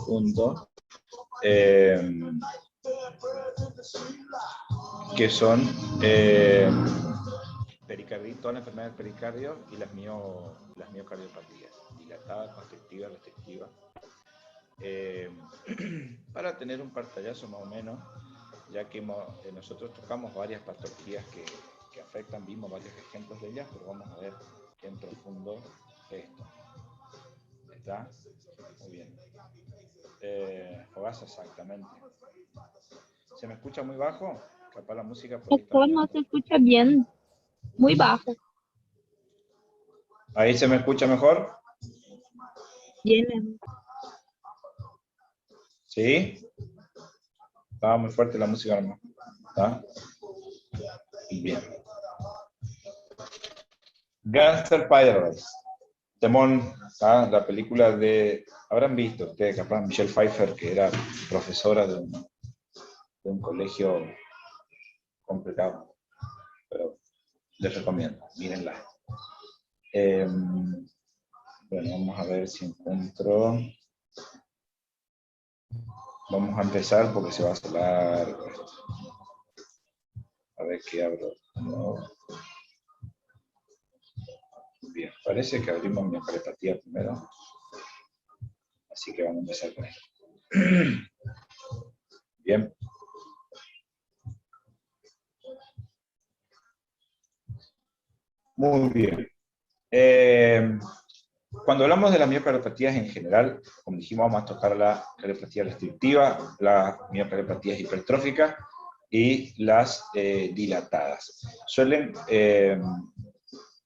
juntos, que son pericarditis, toda la enfermedad del pericardio y las miocardiopatías, dilatadas, constrictivas, restrictivas. Para tener un pantallazo más o menos, ya que nosotros tocamos varias patologías que afectan, vimos varios ejemplos de ellas, pero vamos a ver en profundo esto. ¿Está? Muy bien. Fogasa, exactamente. ¿Se me escucha muy bajo? Capaz la música por ahí Doctor, no se escucha bien, muy bajo. ¿Ahí se me escucha mejor? Bien. ¿Sí? Estaba muy fuerte la música, hermano. ¿Está? Bien. Gangster Paradise. Temón, ¿ah? La película de... Habrán visto ustedes, capaz, Michelle Pfeiffer, que era profesora de un colegio complicado. Pero les recomiendo, mírenla. Bueno, vamos a ver si encuentro... Vamos a empezar porque se va a hacer largo. A ver qué abro. No. Bien, parece que abrimos miocardiopatia primero. Así que vamos a empezar con esto. Bien. Muy bien. Cuando hablamos de las miocardiopatías en general, como dijimos, vamos a tocar la cardiopatía restrictiva, las miocardiopatías hipertróficas y las dilatadas. Suelen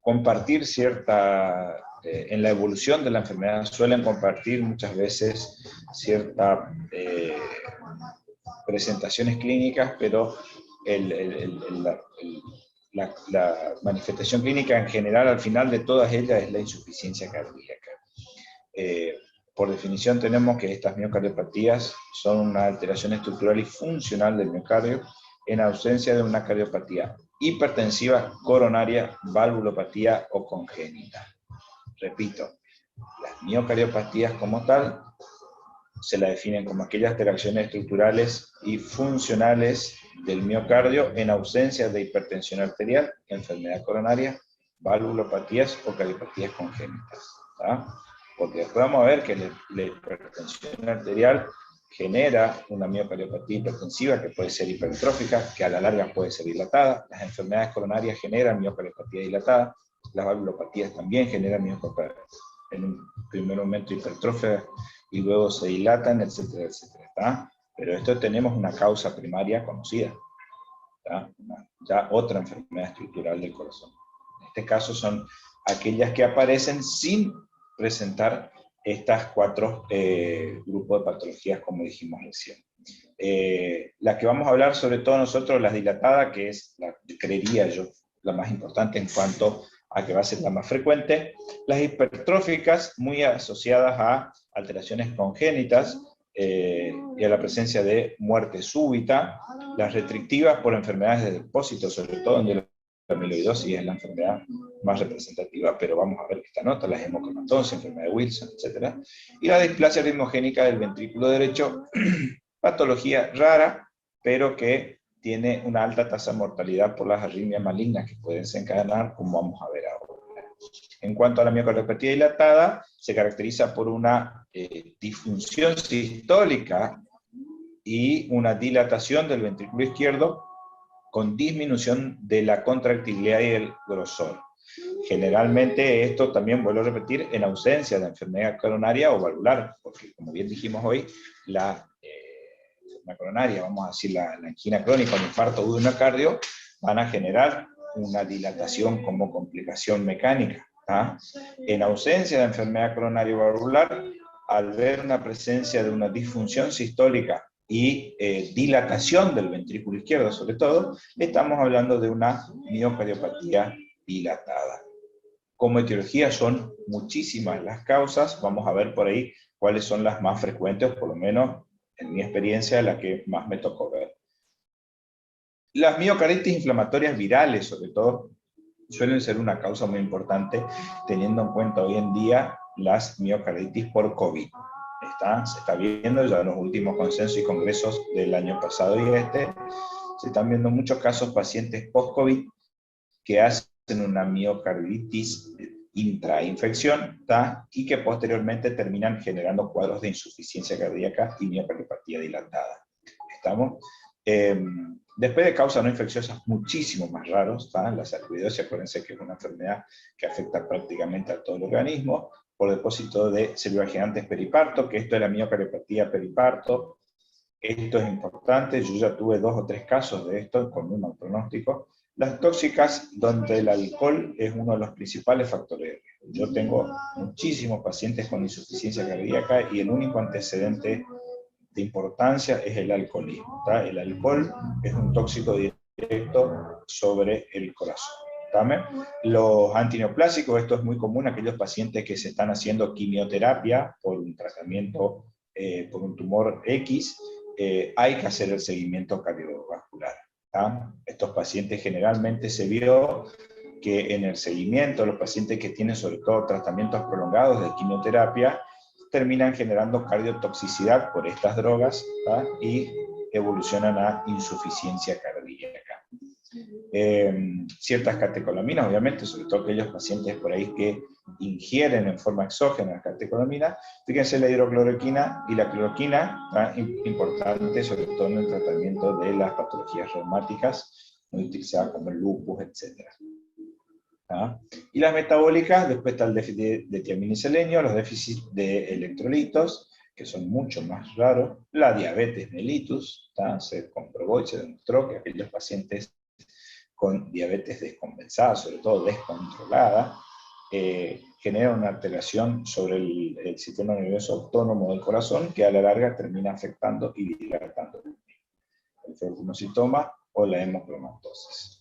compartir en la evolución de la enfermedad, suelen compartir muchas veces ciertas presentaciones clínicas, pero la manifestación clínica en general, al final de todas ellas, es la insuficiencia cardíaca. Por definición tenemos que estas miocardiopatías son una alteración estructural y funcional del miocardio en ausencia de una cardiopatía hipertensiva, coronaria, valvulopatía o congénita. Repito, las miocardiopatías como tal se la definen como aquellas alteraciones estructurales y funcionales del miocardio en ausencia de hipertensión arterial, enfermedad coronaria, valvulopatías o cardiopatías congénitas. ¿Tá? Porque después vamos a ver que la hipertensión arterial genera una miocardiopatía hipertensiva que puede ser hipertrófica, que a la larga puede ser dilatada. Las enfermedades coronarias generan miocardiopatía dilatada. Las valvulopatías también generan miocardiopatía en un primer momento hipertrófica y luego se dilatan, etcétera, etcétera. ¿Tá? Pero esto tenemos una causa primaria conocida. ¿Tá? Ya otra enfermedad estructural del corazón. En este caso son aquellas que aparecen sin presentar estas cuatro grupos de patologías, como dijimos recién. La que vamos a hablar sobre todo nosotros, las dilatadas, que es, creería yo, la más importante en cuanto a que va a ser la más frecuente. Las hipertróficas, muy asociadas a alteraciones congénitas y a la presencia de muerte súbita. Las restrictivas por enfermedades de depósito, sobre todo donde la amiloidosis es la enfermedad más representativa, pero vamos a ver esta nota, las hemocromatosis, enfermedad de Wilson, etc. Y la displasia ritmogénica del ventrículo derecho, patología rara, pero que tiene una alta tasa de mortalidad por las arritmias malignas que pueden desencadenar, como vamos a ver ahora. En cuanto a la miocardiopatía dilatada, se caracteriza por una disfunción sistólica y una dilatación del ventrículo izquierdo con disminución de la contractilidad y el grosor. Generalmente esto también, vuelvo a repetir, en ausencia de enfermedad coronaria o valvular, porque como bien dijimos hoy, la coronaria, vamos a decir la angina crónica o el infarto agudo de miocardio, van a generar una dilatación como complicación mecánica. ¿Ah? En ausencia de enfermedad coronaria o valvular, al ver una presencia de una disfunción sistólica y dilatación del ventrículo izquierdo sobre todo, estamos hablando de una miocardiopatía dilatada. Como etiología son muchísimas las causas, vamos a ver por ahí cuáles son las más frecuentes, por lo menos en mi experiencia, la que más me tocó ver. Las miocarditis inflamatorias virales, sobre todo, suelen ser una causa muy importante, teniendo en cuenta hoy en día las miocarditis por COVID. Se está viendo ya en los últimos consensos y congresos del año pasado y se están viendo muchos casos pacientes post-COVID que hacen una miocarditis intrainfección, y que posteriormente terminan generando cuadros de insuficiencia cardíaca y miocardiopatía dilatada. ¿Estamos? Después de causas no infecciosas muchísimo más raros, la sarcoidosis, acuérdense que es una enfermedad que afecta prácticamente a todo el organismo, por depósito de células gigantes periparto, que esto es la miocardiopatía periparto. Esto es importante, yo ya tuve 2 o 3 casos de esto con un mal pronóstico. Las tóxicas, donde el alcohol es uno de los principales factores de riesgo. Yo tengo muchísimos pacientes con insuficiencia cardíaca y el único antecedente de importancia es el alcoholismo. El alcohol es un tóxico directo sobre el corazón. Los antineoplásicos, esto es muy común, aquellos pacientes que se están haciendo quimioterapia por un tratamiento, por un tumor X, hay que hacer el seguimiento cardiovascular. Estos pacientes generalmente se vio que en el seguimiento, los pacientes que tienen sobre todo tratamientos prolongados de quimioterapia, terminan generando cardiotoxicidad por estas drogas, y evolucionan a insuficiencia cardíaca. Ciertas catecolaminas, obviamente, sobre todo aquellos pacientes por ahí que ingieren en forma exógena catecolaminas, fíjense la hidrocloroquina y la cloroquina, importante sobre todo en el tratamiento de las patologías reumáticas, muy utilizadas como el lupus, etc. Y las metabólicas, después está el déficit de tiamina y selenio, los déficits de electrolitos, que son mucho más raros, la diabetes mellitus, se comprobó y se demostró que aquellos pacientes con diabetes descompensada, sobre todo descontrolada, genera una alteración sobre el sistema nervioso autónomo del corazón que a la larga termina afectando y dilatando el ferrocrinositoma o la hemocromatosis.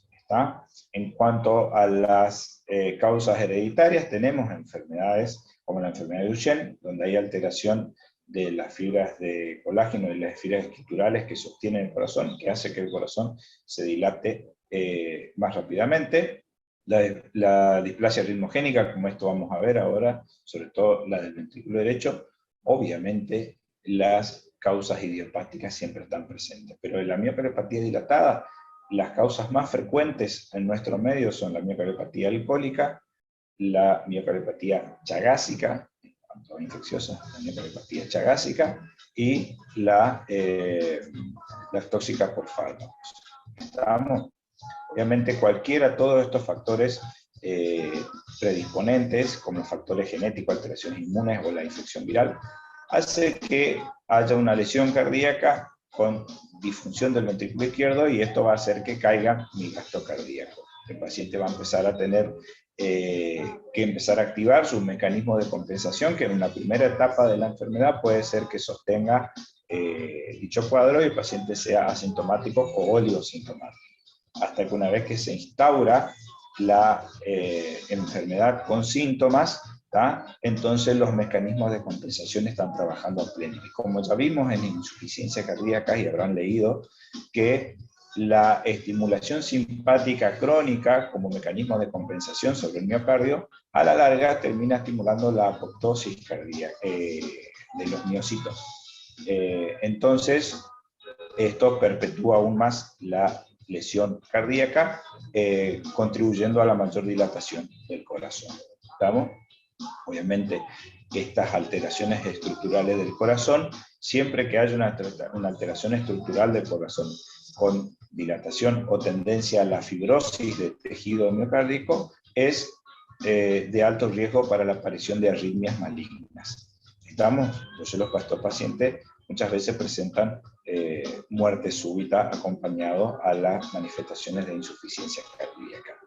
En cuanto a las causas hereditarias, tenemos enfermedades como la enfermedad de Duchenne, donde hay alteración de las fibras de colágeno y las fibras estructurales que sostienen el corazón, que hace que el corazón se dilate más rápidamente. La displasia ritmogénica, como esto vamos a ver ahora, sobre todo la del ventrículo derecho, obviamente las causas idiopáticas siempre están presentes, pero en la miocardiopatía dilatada, las causas más frecuentes en nuestro medio son la miocardiopatía alcohólica, la miocardiopatía chagásica, infecciosa, la miocardiopatía chagásica, y las tóxicas por fármacos. ¿Estamos? Obviamente cualquiera, todos estos factores predisponentes, como factores genéticos, alteraciones inmunes o la infección viral, hace que haya una lesión cardíaca con disfunción del ventrículo izquierdo, y esto va a hacer que caiga mi gasto cardíaco. El paciente va a empezar a tener que empezar a activar sus mecanismos de compensación, que en una primera etapa de la enfermedad puede ser que sostenga dicho cuadro y el paciente sea asintomático o oligosintomático. Hasta que una vez que se instaura la enfermedad con síntomas, entonces los mecanismos de compensación están trabajando a pleno. Y como ya vimos en insuficiencia cardíaca, y habrán leído que la estimulación simpática crónica como mecanismo de compensación sobre el miocardio, a la larga termina estimulando la apoptosis cardíaca de los miocitos. Entonces, esto perpetúa aún más la lesión cardíaca, contribuyendo a la mayor dilatación del corazón. ¿Estamos? Obviamente, estas alteraciones estructurales del corazón, siempre que haya una alteración estructural del corazón con dilatación o tendencia a la fibrosis del tejido miocárdico, es de alto riesgo para la aparición de arritmias malignas. ¿Estamos? Entonces estos pacientes muchas veces presentan muerte súbita acompañado a las manifestaciones de insuficiencia cardíaca.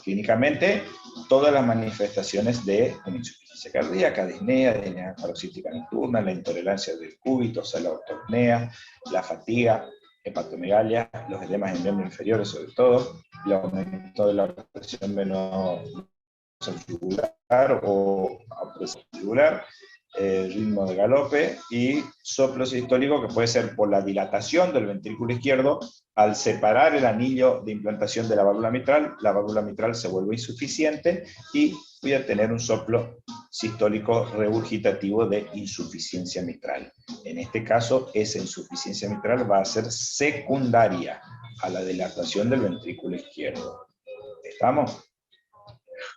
Clínicamente, todas las manifestaciones de insuficiencia cardíaca, disnea paroxística nocturna, la intolerancia del cúbito, la ortopnea, la fatiga, hepatomegalia, los edemas en miembros inferiores sobre todo, el aumento de la presión venosa yugular o yugular, ritmo de galope y soplo sistólico, que puede ser por la dilatación del ventrículo izquierdo. Al separar el anillo de implantación de la válvula mitral se vuelve insuficiente y voy a tener un soplo sistólico regurgitativo de insuficiencia mitral. En este caso, esa insuficiencia mitral va a ser secundaria a la dilatación del ventrículo izquierdo. ¿Estamos?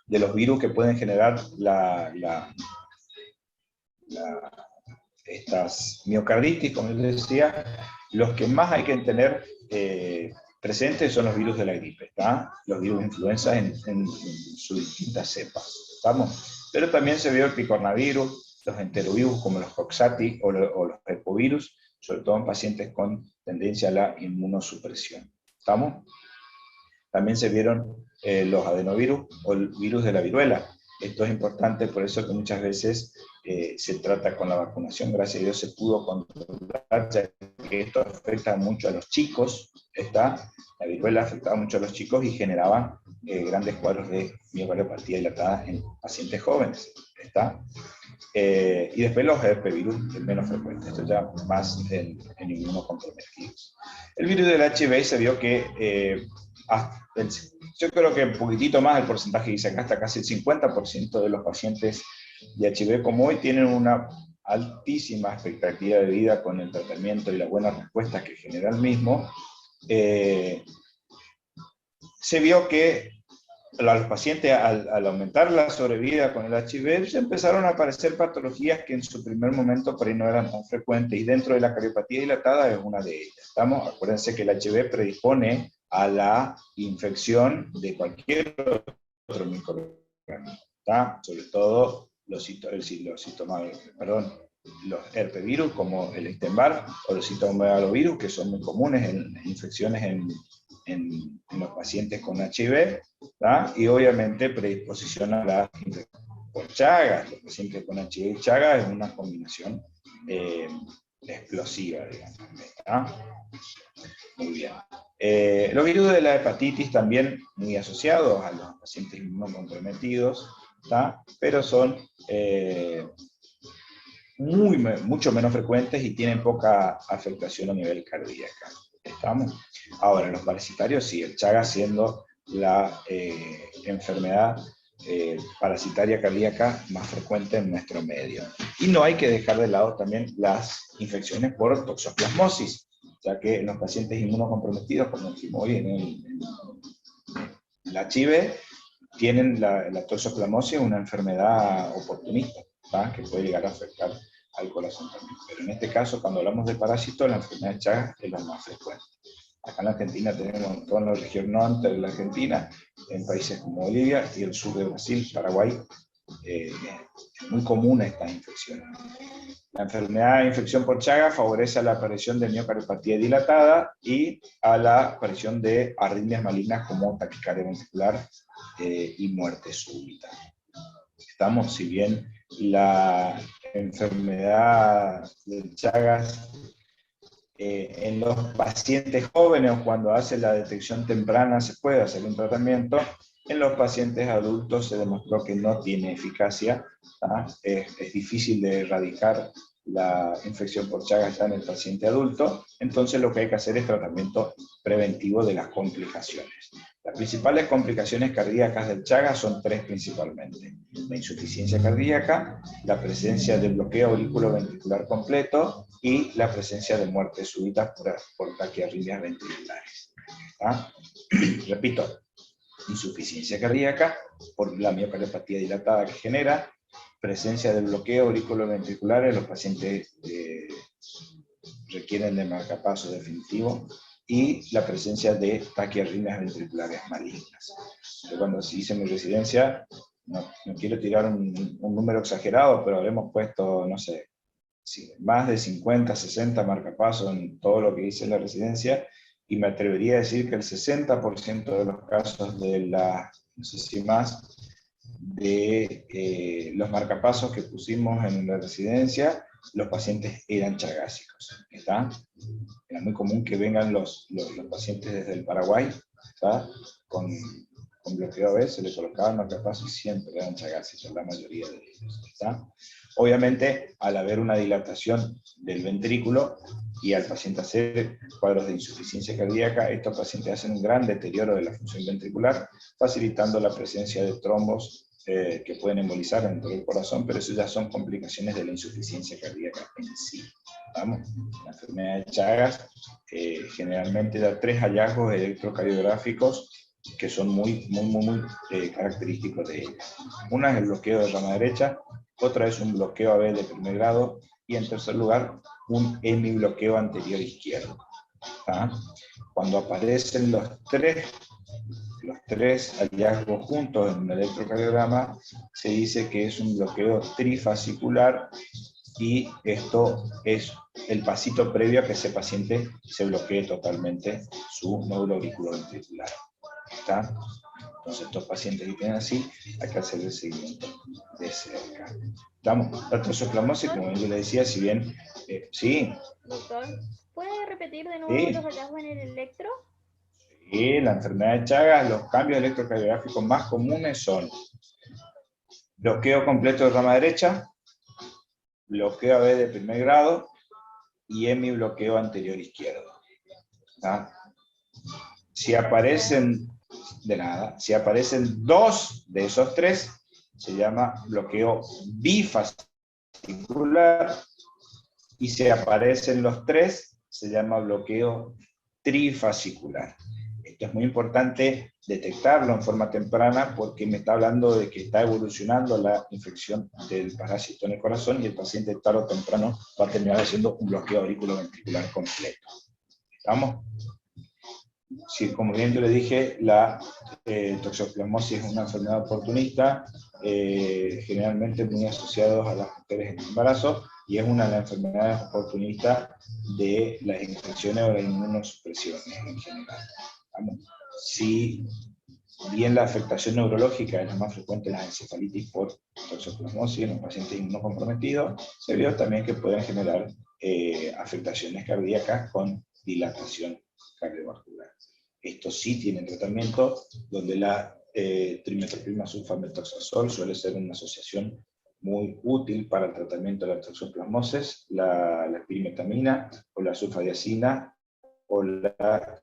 De los virus que pueden generar estas miocarditis, como les decía, los que más hay que tener presentes son los virus de la gripe, ¿está? Los virus de influenza en sus distintas cepas, ¿estamos? Pero también se vio el picornavirus, los enterovirus como los Coxsackie o los herpovirus, sobre todo en pacientes con tendencia a la inmunosupresión, ¿estamos? También se vieron los adenovirus o el virus de la viruela. Esto es importante, por eso que muchas veces se trata con la vacunación. Gracias a Dios se pudo controlar, ya que esto afecta mucho a los chicos. La viruela afectaba mucho a los chicos y generaba grandes cuadros de miocardiopatía dilatada en pacientes jóvenes. Y después los herpevirus, el menos frecuente. Esto ya más en inmunocomprometidos. El virus del HIV se vio que yo creo que un poquitito más el porcentaje que dice acá, hasta casi el 50% de los pacientes de HIV como hoy tienen una altísima expectativa de vida con el tratamiento y la buena respuesta que genera el mismo. Se vio que a los pacientes, al aumentar la sobrevida con el HIV, se empezaron a aparecer patologías que en su primer momento por ahí no eran tan frecuentes, y dentro de la cardiopatía dilatada es una de ellas. Acuérdense que el HIV predispone a la infección de cualquier otro microorganismo, sobre todo los herpevirus como el Epstein-Barr o los citomegalovirus, que son muy comunes en infecciones en los pacientes con HIV, y obviamente predisposición a la infección por Chagas. Los pacientes con HIV y Chagas es una combinación explosiva, digamos. Muy bien. Los virus de la hepatitis también muy asociados a los pacientes inmunocomprometidos, pero son mucho menos frecuentes y tienen poca afectación a nivel cardíaco. ¿Estamos? Ahora, los parasitarios sí, el Chagas siendo la enfermedad parasitaria cardíaca más frecuente en nuestro medio. Y no hay que dejar de lado también las infecciones por toxoplasmosis, ya que en los pacientes inmunocomprometidos, como dijimos hoy en la HIV, tienen la toxoplasmosis, una enfermedad oportunista, que puede llegar a afectar al corazón también. Pero en este caso, cuando hablamos de parásitos, la enfermedad de Chagas es la más frecuente. Acá en la Argentina tenemos toda la región norte de la Argentina, en países como Bolivia y el sur de Brasil, Paraguay, es muy común estas infecciones. La enfermedad de infección por Chagas favorece a la aparición de miocardiopatía dilatada y a la aparición de arritmias malignas como taquicardia ventricular y muerte súbita. Estamos, si bien la enfermedad de Chagas en los pacientes jóvenes, cuando hace la detección temprana, se puede hacer un tratamiento. En los pacientes adultos se demostró que no tiene eficacia. Es difícil de erradicar la infección por Chagas ya en el paciente adulto. Entonces lo que hay que hacer es tratamiento preventivo de las complicaciones. Las principales complicaciones cardíacas del Chagas son tres principalmente: la insuficiencia cardíaca, la presencia de bloqueo auriculoventricular completo y la presencia de muerte súbita por taquiarritmias ventriculares. Repito, insuficiencia cardíaca por la miocardiopatía dilatada que genera, presencia de bloqueo auriculoventricular en los pacientes requieren de marcapaso definitivo, y la presencia de taquiarritmias ventriculares malignas. Yo cuando hice mi residencia, no quiero tirar un número exagerado, pero habremos puesto, no sé, más de 50, 60 marcapasos en todo lo que hice en la residencia, y me atrevería a decir que el 60% de los casos de no sé si más, de los marcapasos que pusimos en la residencia, los pacientes eran chagásicos. Era muy común que vengan los pacientes desde el Paraguay, con bloqueo AB, se les colocaba marcapasos y siempre eran chagásicos, la mayoría de ellos. Obviamente, al haber una dilatación del ventrículo y al paciente hacer cuadros de insuficiencia cardíaca, estos pacientes hacen un gran deterioro de la función ventricular, facilitando la presencia de trombos que pueden embolizar dentro del corazón, pero eso ya son complicaciones de la insuficiencia cardíaca en sí. ¿Vamos? La enfermedad de Chagas generalmente da 3 hallazgos electrocardiográficos que son muy característicos de ella. Una es el bloqueo de rama derecha, otra es un bloqueo AB de primer grado, y en tercer lugar, un hemibloqueo anterior izquierdo. ¿Ah? Cuando aparecen los tres hallazgos juntos en un electrocardiograma, se dice que es un bloqueo trifascicular, y esto es el pasito previo a que ese paciente se bloquee totalmente su nódulo auriculoventricular. ¿Está? Entonces, estos pacientes que tienen así, hay que hacer el seguimiento de cerca. ¿Estamos? La toxoplasmosis, como yo le decía, si bien, sí. Doctor, ¿puede repetir de nuevo Sí. los hallazgos en el electro? Sí, la enfermedad de Chagas, los cambios electrocardiográficos más comunes son bloqueo completo de rama derecha, bloqueo AB de primer grado y hemibloqueo anterior izquierdo. ¿Está? Si aparecen, de nada, si aparecen 2 de esos 3, se llama bloqueo bifascicular, y si aparecen los 3, se llama bloqueo trifascicular. Esto es muy importante detectarlo en forma temprana, porque me está hablando de que está evolucionando la infección del parásito en el corazón, y el paciente tarde o temprano va a terminar haciendo un bloqueo auriculoventricular completo. ¿Estamos? Sí, como bien yo le dije, la toxoplasmosis es una enfermedad oportunista, generalmente muy asociados a las mujeres en embarazo, y es una de las enfermedades oportunistas de las infecciones o las inmunosupresiones en general. ¿Vamos? Si bien la afectación neurológica es la más frecuente en la encefalitis por toxoplasmosis en los pacientes inmunocomprometidos, se vio también que pueden generar afectaciones cardíacas con dilatación cardiovascular. Esto sí tiene tratamiento, donde la trimethoprim sulfamethoxazol suele ser una asociación muy útil para el tratamiento de la toxoplasmosis, la pirimetamina o la sulfadiazina o la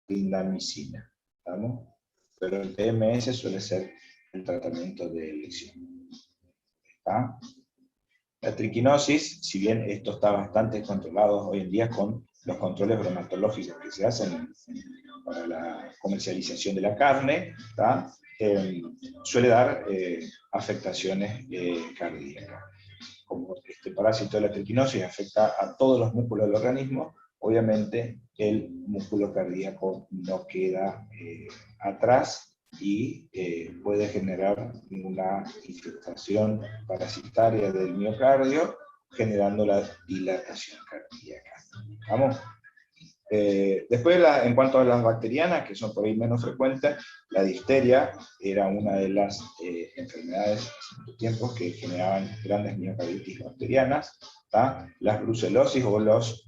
clindamicina. ¿Estamos? Pero el TMS suele ser el tratamiento de elección. ¿Está? La triquinosis, si bien esto está bastante controlado hoy en día con los controles bromatológicos que se hacen para la comercialización de la carne, suele dar afectaciones cardíacas. Como este parásito de la triquinosis afecta a todos los músculos del organismo, obviamente el músculo cardíaco no queda atrás, y puede generar una infectación parasitaria del miocardio, generando la dilatación cardíaca. ¿Vamos? Después, en cuanto a las bacterianas, que son por ahí menos frecuentes, la difteria era una de las enfermedades hace mucho tiempo que generaban grandes miocarditis bacterianas. ¿Tá? Las brucelosis o los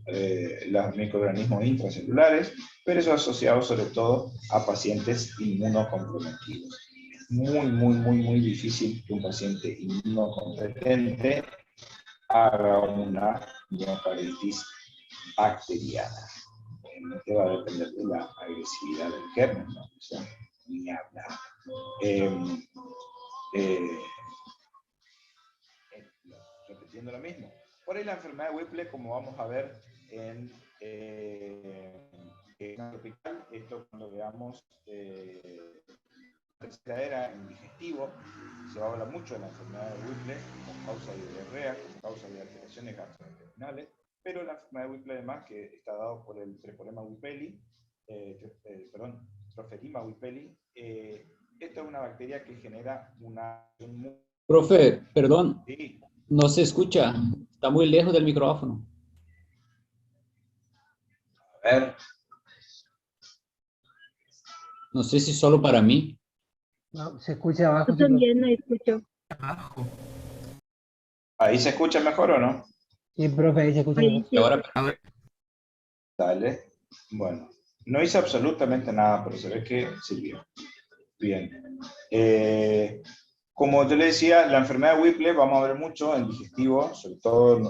microorganismos intracelulares, pero eso asociado sobre todo a pacientes inmunocomprometidos. Es muy difícil que un paciente inmunocompetente haga una miocarditis bacteriana. Que va a depender de la agresividad del germen, ¿no? O sea, ni hablar. Repitiendo lo mismo. Por ahí la enfermedad de Whipple, como vamos a ver en tropical, esto cuando veamos tercera era en digestivo, se va a hablar mucho de la enfermedad de Whipple como causa de diarrea, como causa de alteraciones gastrointestinales, pero la enfermedad de Whipple además, que está dado por el Treponema whippeli, Troferima whippeli, esta es una bacteria que genera una... Profe, perdón, Sí. no se escucha, está muy lejos del micrófono. A ver. No sé si solo para mí. No, se escucha abajo. Yo también no escucho. ¿Ahí se escucha mejor o no? Sí, profe, ahí se escucha Ahí mejor. sí. Ahora, Dale. Bueno, no hice absolutamente nada, pero se ve que sirvió. Bien. Como yo le decía, la enfermedad de Whipple vamos a ver mucho en digestivo, sobre todo en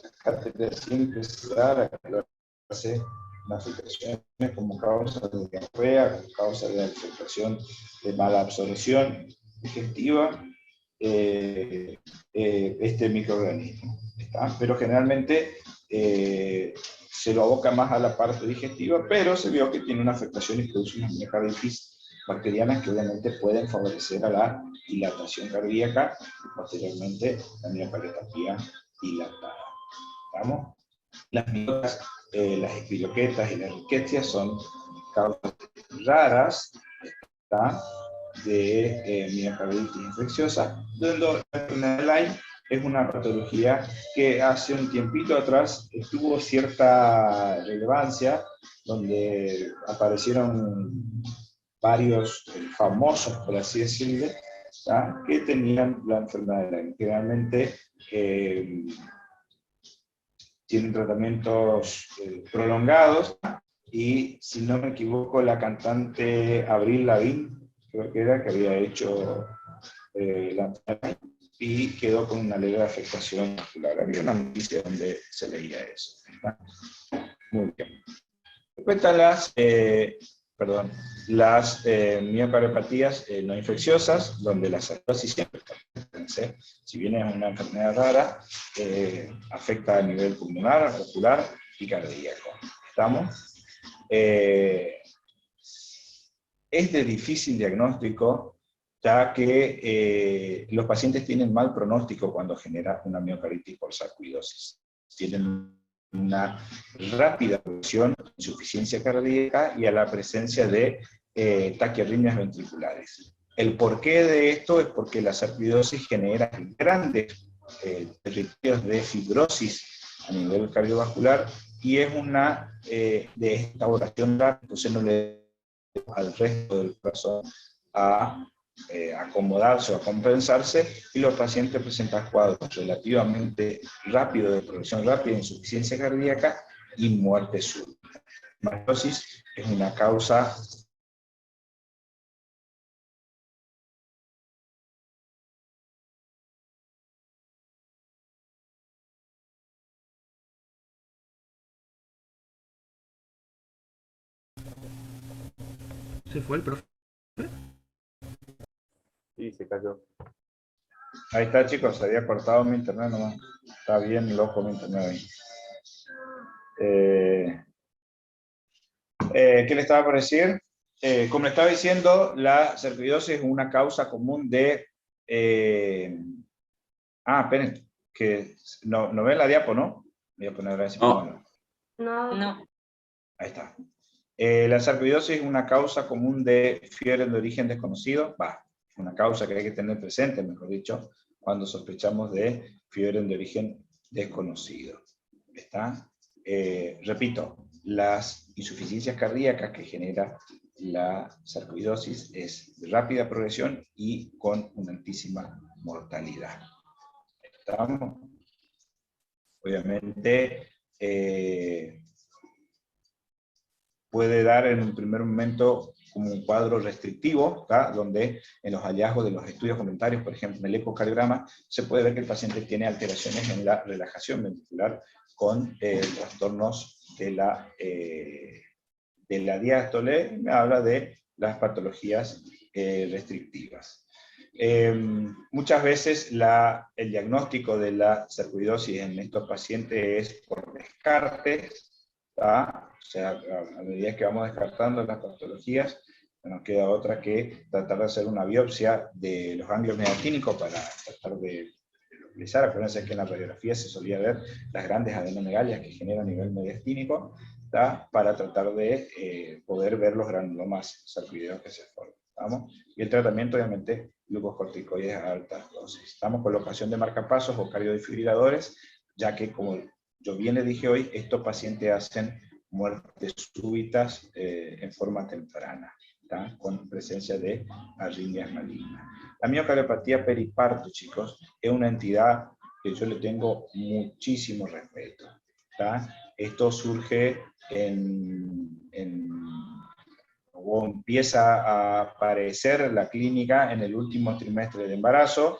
las cátedras simples, la que hace las afectaciones como causa de diarrea, como causa de afectación de mala absorción, digestiva este microorganismo, ¿está? Pero generalmente se lo aboca más a la parte digestiva, pero se vio que tiene una afectación y produce unas miocarditis bacterianas que obviamente pueden favorecer a la dilatación cardíaca y posteriormente la miocardiopatía dilatada. ¿Estamos? Las miocarditis, las espiroquetas y las riquecias son causas raras, ¿está?, de miocarditis infecciosa, donde la enfermedad de Lyme es una patología que hace un tiempito atrás tuvo cierta relevancia, donde aparecieron varios famosos, por así decirlo, ¿tá?, que tenían la enfermedad de Lyme. Generalmente tienen tratamientos prolongados, y si no me equivoco, la cantante Avril Lavigne, creo que era, que había hecho la enfermedad y quedó con una leve afectación muscular. Había una noticia donde se leía eso. ¿Está? Muy bien. Cuentan las miocardiopatías no infecciosas, donde la cirrosis siempre está presente. Si bien es una enfermedad rara, afecta a nivel pulmonar, ocular y cardíaco. ¿Estamos? Es de difícil diagnóstico, ya que los pacientes tienen mal pronóstico cuando genera una miocarditis por sarcoidosis. Tienen una rápida progresión, insuficiencia cardíaca y a la presencia de taquiarritmias ventriculares. El porqué de esto es porque la sarcoidosis genera grandes territorios de fibrosis a nivel cardiovascular y es una de esta oración rápida, entonces no le da al resto del corazón a acomodarse o a compensarse, y los pacientes presentan cuadros relativamente rápidos de progresión rápida, insuficiencia cardíaca y muerte súbita. La cirrosis es una causa ¿Se fue el profe? Sí, se cayó. Ahí está, chicos, se había cortado mi internet nomás. Está bien loco mi internet ahí. ¿Qué le estaba por decir? Como le estaba diciendo, la sarcoidosis es una causa común de... esperen, que no ven la diapo, ¿no? Voy a poner así. No. No. Ahí está. La sarcoidosis es una causa común de fiebre de origen desconocido. Una causa que hay que tener presente, mejor dicho, cuando sospechamos de fiebre de origen desconocido. ¿Está? Repito, las insuficiencias cardíacas que genera la sarcoidosis es de rápida progresión y con una altísima mortalidad. ¿Estamos? Obviamente, puede dar en un primer momento como un cuadro restrictivo, ¿tá?, donde en los hallazgos de los estudios complementarios, por ejemplo, en el ecocardiograma, se puede ver que el paciente tiene alteraciones en la relajación ventricular con trastornos de la diástole. Me habla de las patologías restrictivas. Muchas veces el diagnóstico de la sarcoidosis en estos pacientes es por descarte, ¿tá? O sea, a medida que vamos descartando las patologías, no nos queda otra que tratar de hacer una biopsia de los ganglios mediastínicos para tratar de localizar. Acuérdense que en la radiografía se solía ver las grandes adenomegalias que generan a nivel mediastínico, ¿tá?, para tratar de poder ver los granulomas sarcoideos que se forman. ¿Estamos? Y el tratamiento, obviamente, glucocorticoides a altas dosis. Estamos con colocación de marcapasos o cardiodefibriladores, ya que, como yo bien le dije hoy, estos pacientes hacen muertes súbitas en forma temprana, ¿tá?, con presencia de arritmias malignas. La miocardiopatía periparto, chicos, es una entidad que yo le tengo muchísimo respeto, ¿tá? Esto surge o empieza a aparecer la clínica en el último trimestre de embarazo.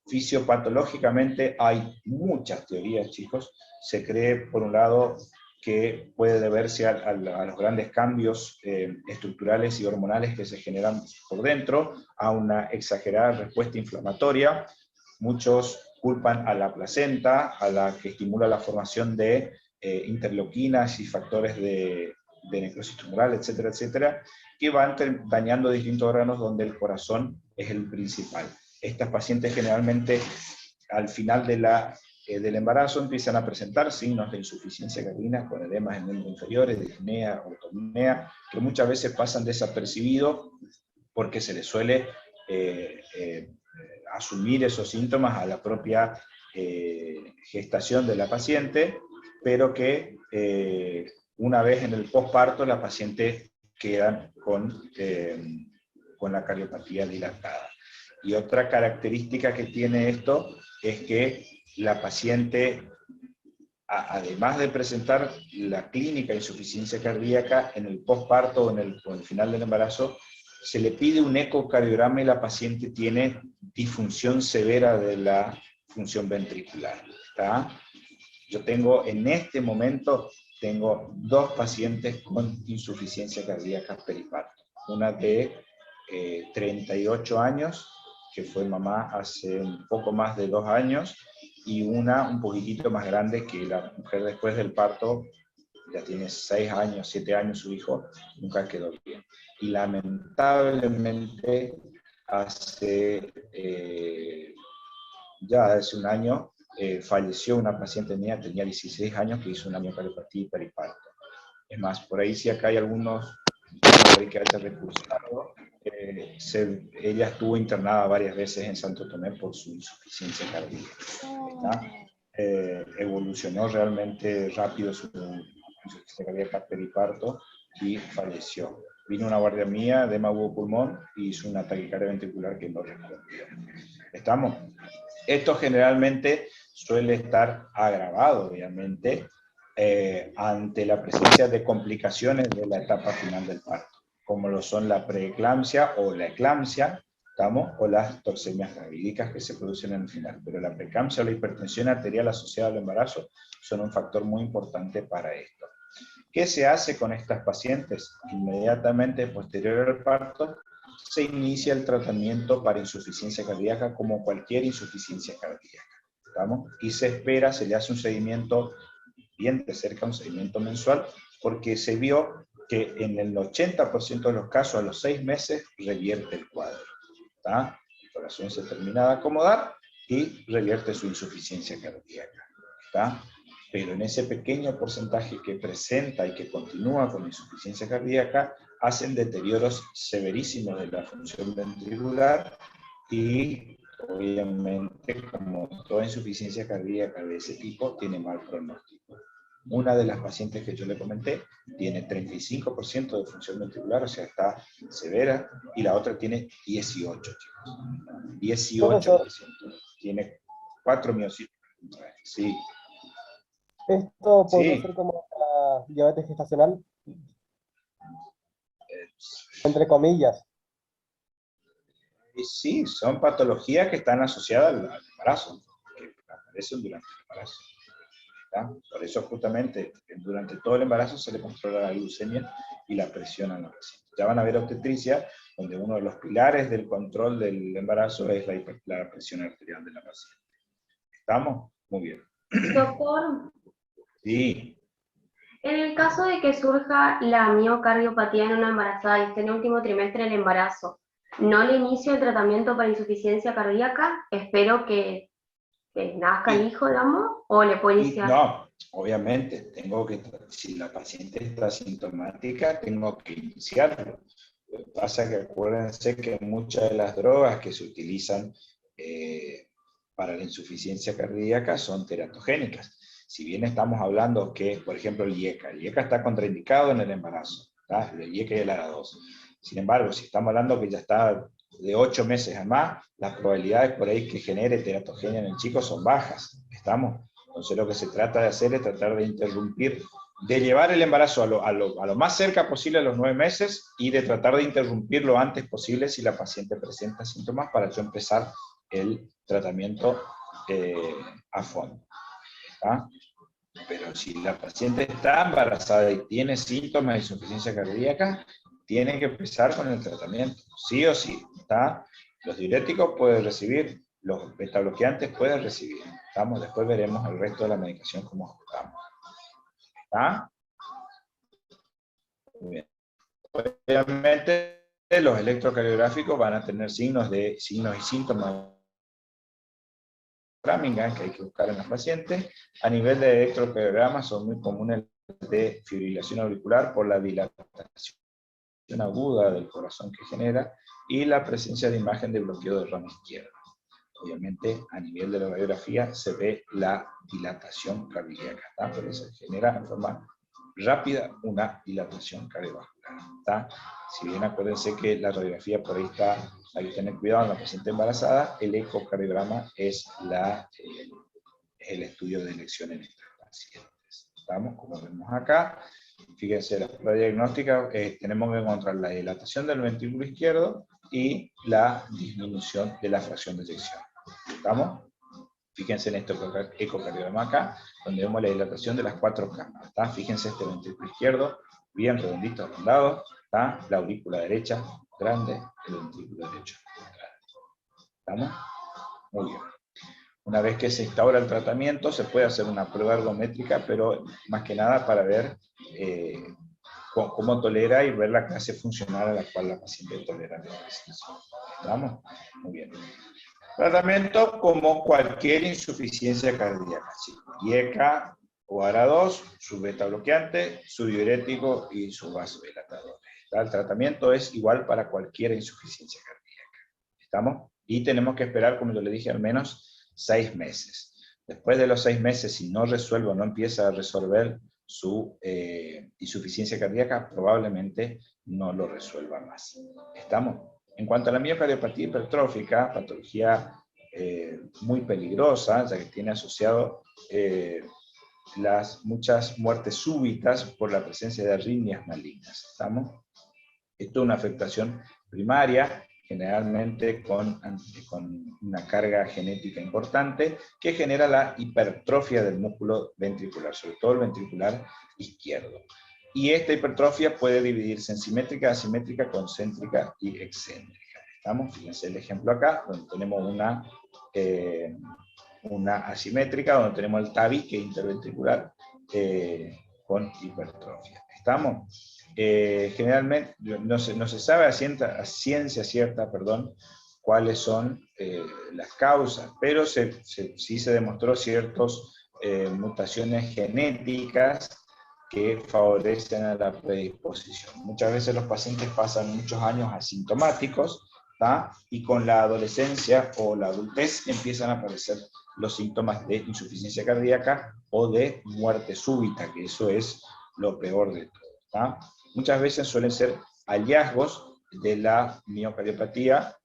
Fisiopatológicamente hay muchas teorías, chicos. Se cree, por un lado, que puede deberse a los grandes cambios estructurales y hormonales que se generan por dentro, a una exagerada respuesta inflamatoria. Muchos culpan a la placenta, a la que estimula la formación de interleuquinas y factores de necrosis tumoral, etcétera, etcétera, que van dañando distintos órganos donde el corazón es el principal. Estas pacientes generalmente al final del embarazo empiezan a presentar signos de insuficiencia cardíaca con edemas en miembros inferiores, disnea, ortopnea, que muchas veces pasan desapercibidos porque se les suele asumir esos síntomas a la propia gestación de la paciente, pero que una vez en el posparto la paciente queda con la cardiopatía dilatada. Y otra característica que tiene esto es que la paciente, además de presentar la clínica de insuficiencia cardíaca en el posparto o en el final del embarazo, se le pide un ecocardiograma y la paciente tiene disfunción severa de la función ventricular. ¿Está? Yo tengo, en este momento, tengo 2 pacientes con insuficiencia cardíaca periparto. Una de 38 años, que fue mamá hace un poco más de 2 años, y una un poquitito más grande, que la mujer después del parto, ya tiene 6 años, 7 años su hijo, nunca quedó bien. Y lamentablemente ya hace un año, falleció una paciente mía, tenía 16 años, que hizo una miocardiopatía periparto. Es más, por ahí si acá hay algunos que haya recursado, ella estuvo internada varias veces en Santo Tomé por su insuficiencia cardíaca. Evolucionó realmente rápido su insuficiencia cardíaca periparto y falleció. Vino una guardia mía de pulmón y hizo una taquicardia ventricular que no respondió. ¿Estamos? Esto generalmente suele estar agravado, obviamente, ante la presencia de complicaciones de la etapa final del parto, como lo son la preeclampsia o la eclampsia, ¿estamos? O las toxemias gravídicas que se producen en el final. Pero la preeclampsia o la hipertensión arterial asociada al embarazo son un factor muy importante para esto. ¿Qué se hace con estas pacientes? Inmediatamente posterior al parto, se inicia el tratamiento para insuficiencia cardíaca como cualquier insuficiencia cardíaca. ¿Estamos? Y se espera, se le hace un seguimiento bien de cerca, un seguimiento mensual, porque se vio que en el 80% de los casos, a los 6 meses, revierte el cuadro. ¿Está? El corazón se termina de acomodar y revierte su insuficiencia cardíaca. ¿Está? Pero en ese pequeño porcentaje que presenta y que continúa con insuficiencia cardíaca, hacen deterioros severísimos de la función ventricular y, obviamente, como toda insuficiencia cardíaca de ese tipo, tiene mal pronóstico. Una de las pacientes que yo le comenté tiene 35% de función ventricular, o sea, está severa, y la otra tiene 18, chicos. 18%. Tiene 4 miocitos. Sí. ¿Esto podría Sí. ser como la diabetes gestacional? Entre comillas. Sí, son patologías que están asociadas al embarazo, que aparecen durante el embarazo. ¿Está? Por eso justamente durante todo el embarazo se le controla la glucemia y la presión a la paciente. Ya van a ver obstetricia, donde uno de los pilares del control del embarazo es la presión arterial de la paciente. ¿Estamos? Muy bien. Doctor, Sí. en el caso de que surja la miocardiopatía en una embarazada y esté en el último trimestre del embarazo, ¿no le inicio el tratamiento para insuficiencia cardíaca? Espero que nazca el hijo, digamos, o le puedo iniciar. No, obviamente, si la paciente está asintomática, tengo que iniciarlo. Lo que pasa es que acuérdense que muchas de las drogas que se utilizan para la insuficiencia cardíaca son teratogénicas. Si bien estamos hablando que, por ejemplo, el IECA está contraindicado en el embarazo, ¿tá? El IECA y el ARA2. Sin embargo, si estamos hablando que ya está de 8 meses a más, las probabilidades por ahí que genere teratogenia en el chico son bajas. ¿Estamos? Entonces lo que se trata de hacer es tratar de interrumpir, de llevar el embarazo a lo más cerca posible a los 9 meses y de tratar de interrumpir lo antes posible si la paciente presenta síntomas para yo empezar el tratamiento a fondo. ¿Está? Pero si la paciente está embarazada y tiene síntomas de insuficiencia cardíaca, tiene que empezar con el tratamiento, sí o sí, ¿está? Los diuréticos pueden recibir, los betabloqueantes pueden recibir, ¿estamos? Después veremos el resto de la medicación cómo ajustamos, ¿está? Muy bien. Obviamente, los electrocardiográficos van a tener signos y síntomas Framingham que hay que buscar en los pacientes. A nivel de electrocardiograma son muy comunes de fibrilación auricular por la dilatación aguda del corazón que genera y la presencia de imagen de bloqueo del ramo izquierdo. Obviamente, a nivel de la radiografía se ve la dilatación cardíaca, ¿tá? Pero se genera en forma rápida una dilatación cardiovascular, ¿tá? Si bien acuérdense que la radiografía por ahí está, hay que tener cuidado en la paciente embarazada, el ecocardiograma es el estudio de elección en estas pacientes. ¿Estamos? Como vemos acá, fíjense, la prueba diagnóstica, tenemos que encontrar la dilatación del ventrículo izquierdo y la disminución de la fracción de eyección. ¿Estamos? Fíjense en este ecocardiograma acá, donde vemos la dilatación de las 4 cámaras. ¿Está? Fíjense este ventrículo izquierdo, bien redondito, arrondado. ¿Está? La aurícula derecha, grande, el ventrículo derecho, grande. ¿Estamos? Muy bien. Una vez que se instaura el tratamiento, se puede hacer una prueba ergométrica, pero más que nada para ver cómo tolera y ver la clase funcional a la cual la paciente tolera la prescripción. ¿Estamos? Muy bien. Tratamiento como cualquier insuficiencia cardíaca, chicos. IECA o ARA2, su beta bloqueante, su diurético y su vasodilatador. El tratamiento es igual para cualquier insuficiencia cardíaca. ¿Estamos? Y tenemos que esperar, como yo le dije, al menos 6 meses. Después de los 6 meses, si no resuelve o no empieza a resolver su insuficiencia cardíaca, probablemente no lo resuelva más. ¿Estamos? En cuanto a la miocardiopatía hipertrófica, patología muy peligrosa, ya que tiene asociado muchas muertes súbitas por la presencia de arritmias malignas. ¿Estamos? Esto es una afectación primaria, generalmente con una carga genética importante, que genera la hipertrofia del músculo ventricular, sobre todo el ventricular izquierdo. Y esta hipertrofia puede dividirse en simétrica, asimétrica, concéntrica y excéntrica. ¿Estamos? Fíjense el ejemplo acá, donde tenemos una asimétrica, donde tenemos el tabique interventricular con hipertrofia. ¿Estamos? Generalmente no se sabe a ciencia cierta, cuáles son las causas, pero sí se demostró ciertas mutaciones genéticas que favorecen a la predisposición. Muchas veces los pacientes pasan muchos años asintomáticos, ¿tá? Y con la adolescencia o la adultez empiezan a aparecer los síntomas de insuficiencia cardíaca o de muerte súbita, que eso es lo peor de todo, ¿tá? Muchas veces suelen ser hallazgos de la miocardiopatía,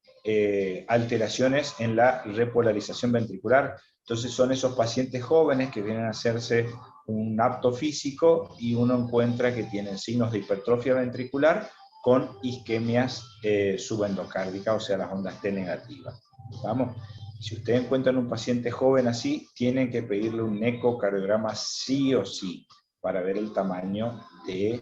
alteraciones en la repolarización ventricular. Entonces son esos pacientes jóvenes que vienen a hacerse un apto físico y uno encuentra que tienen signos de hipertrofia ventricular con isquemias subendocárdicas, o sea, las ondas T negativas. ¿Vamos? Si ustedes encuentran un paciente joven así, tienen que pedirle un ecocardiograma sí o sí, para ver el tamaño de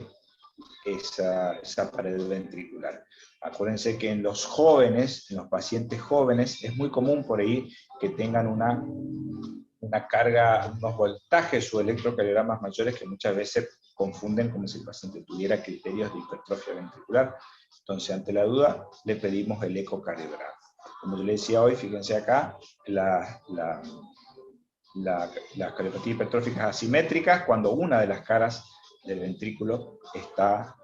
esa pared ventricular. Acuérdense que en los jóvenes, en los pacientes jóvenes, es muy común por ahí que tengan una carga, unos voltajes o electrocardiogramas mayores que muchas veces confunden como si el paciente tuviera criterios de hipertrofia ventricular. Entonces, ante la duda, le pedimos el ecocardiograma. Como yo le decía hoy, fíjense acá, las cardiopatías hipertróficas asimétricas, cuando una de las caras del ventrículo está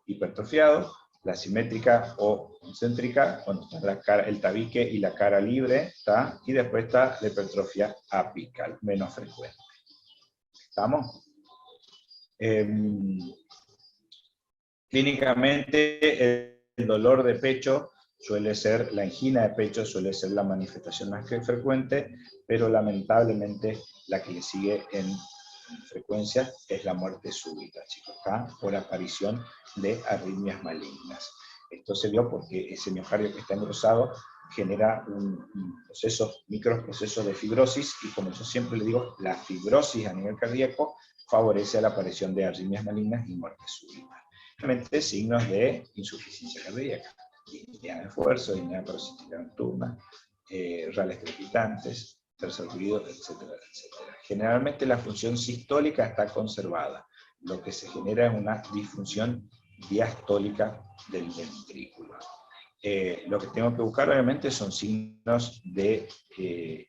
hipertrofiado, la simétrica o concéntrica, cuando está el tabique y la cara libre, ¿está? Y después está la hipertrofia apical, menos frecuente. ¿Estamos? Clínicamente, el dolor de pecho suele ser, la angina de pecho suele ser la manifestación más que frecuente, pero lamentablemente la que le sigue en frecuencia es la muerte súbita, chicos, ¿tá? Por aparición de arritmias malignas. Esto se vio porque ese miocardio que está engrosado genera microprocesos de fibrosis, y como yo siempre le digo, la fibrosis a nivel cardíaco favorece a la aparición de arritmias malignas y muerte súbita. Realmente signos de insuficiencia cardíaca, disnea de esfuerzo, disnea paroxística nocturna, rales crepitantes, tercer ruido, etcétera, etcétera. Generalmente la función sistólica está conservada, lo que se genera es una disfunción diastólica del ventrículo. Lo que tengo que buscar obviamente son signos de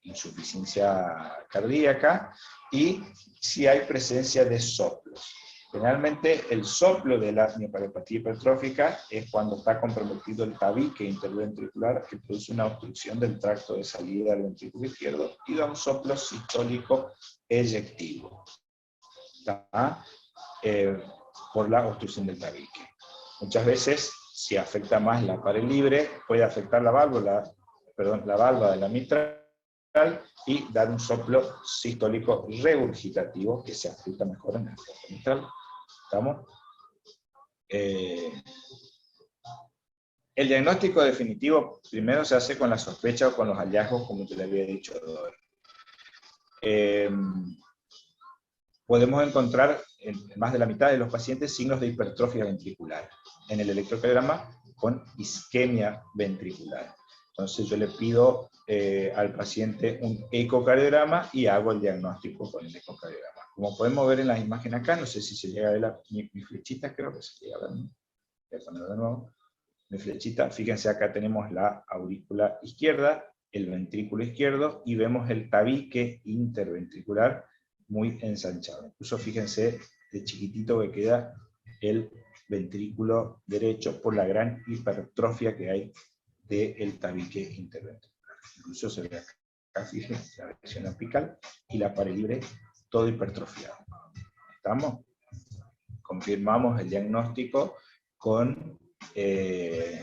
insuficiencia cardíaca y si hay presencia de soplos. Generalmente el soplo de la miocardiopatía hipertrófica es cuando está comprometido el tabique interventricular, que produce una obstrucción del tracto de salida del ventrículo izquierdo y da un soplo sistólico eyectivo, por la obstrucción del tabique. Muchas veces, si afecta más la pared libre, puede afectar la válvula de la mitral y dar un soplo sistólico regurgitativo que se ajusta mejor en el cuerpo mitral. ¿Estamos? El diagnóstico definitivo primero se hace con la sospecha o con los hallazgos, como te le había dicho hoy. Podemos encontrar en más de la mitad de los pacientes signos de hipertrofia ventricular en el electrocardiograma con isquemia ventricular. Entonces yo le pido al paciente un ecocardiograma y hago el diagnóstico con el ecocardiograma. Como podemos ver en las imágenes acá, no sé si se llega a ver mi flechita, creo que se llega a ver. Voy a ponerlo de nuevo. Mi flechita, fíjense acá tenemos la aurícula izquierda, el ventrículo izquierdo, y vemos el tabique interventricular muy ensanchado. Incluso fíjense de chiquitito que queda el ventrículo derecho por la gran hipertrofia que hay del tabique interventricular. Incluso se ve acá, fíjense, la versión apical y la pared libre, todo hipertrofiado. ¿Estamos? Confirmamos el diagnóstico con el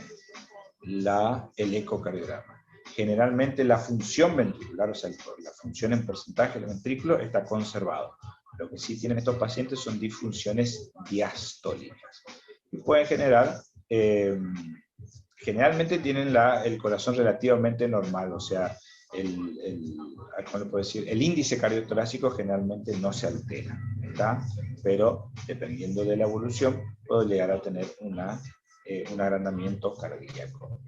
ecocardiograma. Generalmente la función ventricular, o sea, la función en porcentaje del ventrículo está conservado. Lo que sí tienen estos pacientes son disfunciones diastólicas. Y pueden generar, generalmente tienen el corazón relativamente normal, o sea, ¿cómo le puedo decir? El índice cardiotorácico generalmente no se altera, ¿está? Pero dependiendo de la evolución, puede llegar a tener un agrandamiento cardíaco.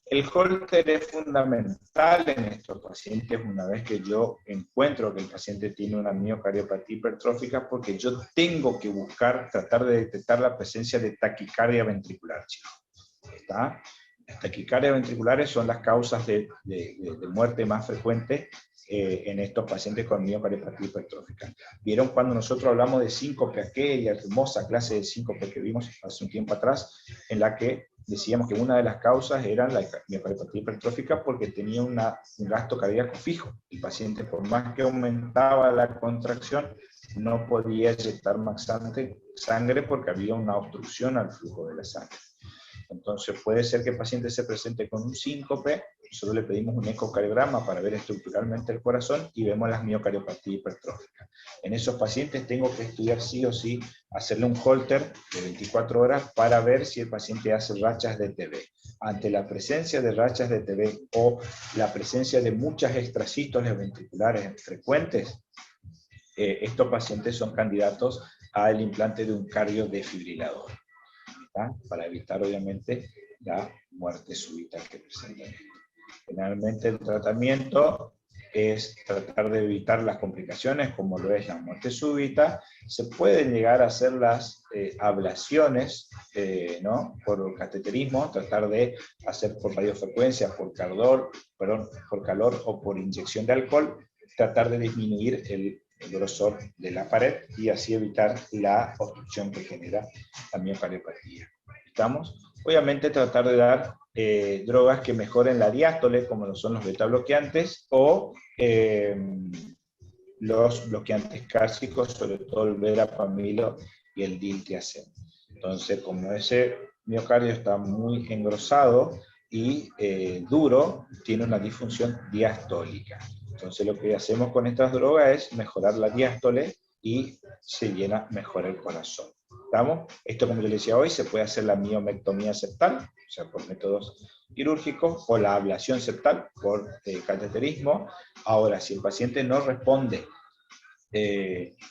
El holter es fundamental en estos pacientes una vez que yo encuentro que el paciente tiene una miocardiopatía hipertrófica, porque yo tengo que tratar de detectar la presencia de taquicardia ventricular, chicos. ¿Está? Las taquicardias ventriculares son las causas de muerte más frecuentes en estos pacientes con miocardiopatía hipertrófica. ¿Vieron cuando nosotros hablamos de síncope, aquella hermosa clase de síncope que vimos hace un tiempo atrás, en la que decíamos que una de las causas era la miocardiopatía hipertrófica porque tenía un gasto cardíaco fijo? El paciente, por más que aumentaba la contracción, no podía inyectar más sangre porque había una obstrucción al flujo de la sangre. Entonces puede ser que el paciente se presente con un síncope, nosotros le pedimos un ecocardiograma para ver estructuralmente el corazón y vemos las miocardiopatías hipertróficas. En esos pacientes tengo que estudiar sí o sí, hacerle un holter de 24 horas para ver si el paciente hace rachas de TB. Ante la presencia de rachas de TB o la presencia de muchas extrasístoles ventriculares frecuentes, estos pacientes son candidatos al implante de un cardiodefibrilador, ¿tá? Para evitar obviamente la muerte súbita que presentan. Generalmente el tratamiento es tratar de evitar las complicaciones como lo es la muerte súbita. Se pueden llegar a hacer las ablaciones, ¿no? Por cateterismo, tratar de hacer por radiofrecuencia, por calor o por inyección de alcohol, tratar de disminuir el grosor de la pared y así evitar la obstrucción que genera la miocardiopatía. ¿Estamos? Obviamente tratar de dar drogas que mejoren la diástole, como lo son los beta-bloqueantes, o los bloqueantes cálcicos, sobre todo el verapamilo y el diltiazem. Entonces, como ese miocardio está muy engrosado y duro, tiene una disfunción diastólica. Entonces, lo que hacemos con estas drogas es mejorar la diástole y se llena mejor el corazón. ¿Estamos? Esto, como yo le decía hoy, se puede hacer la miomectomía septal, o sea, por métodos quirúrgicos, o la ablación septal por cateterismo. Ahora, si el paciente no responde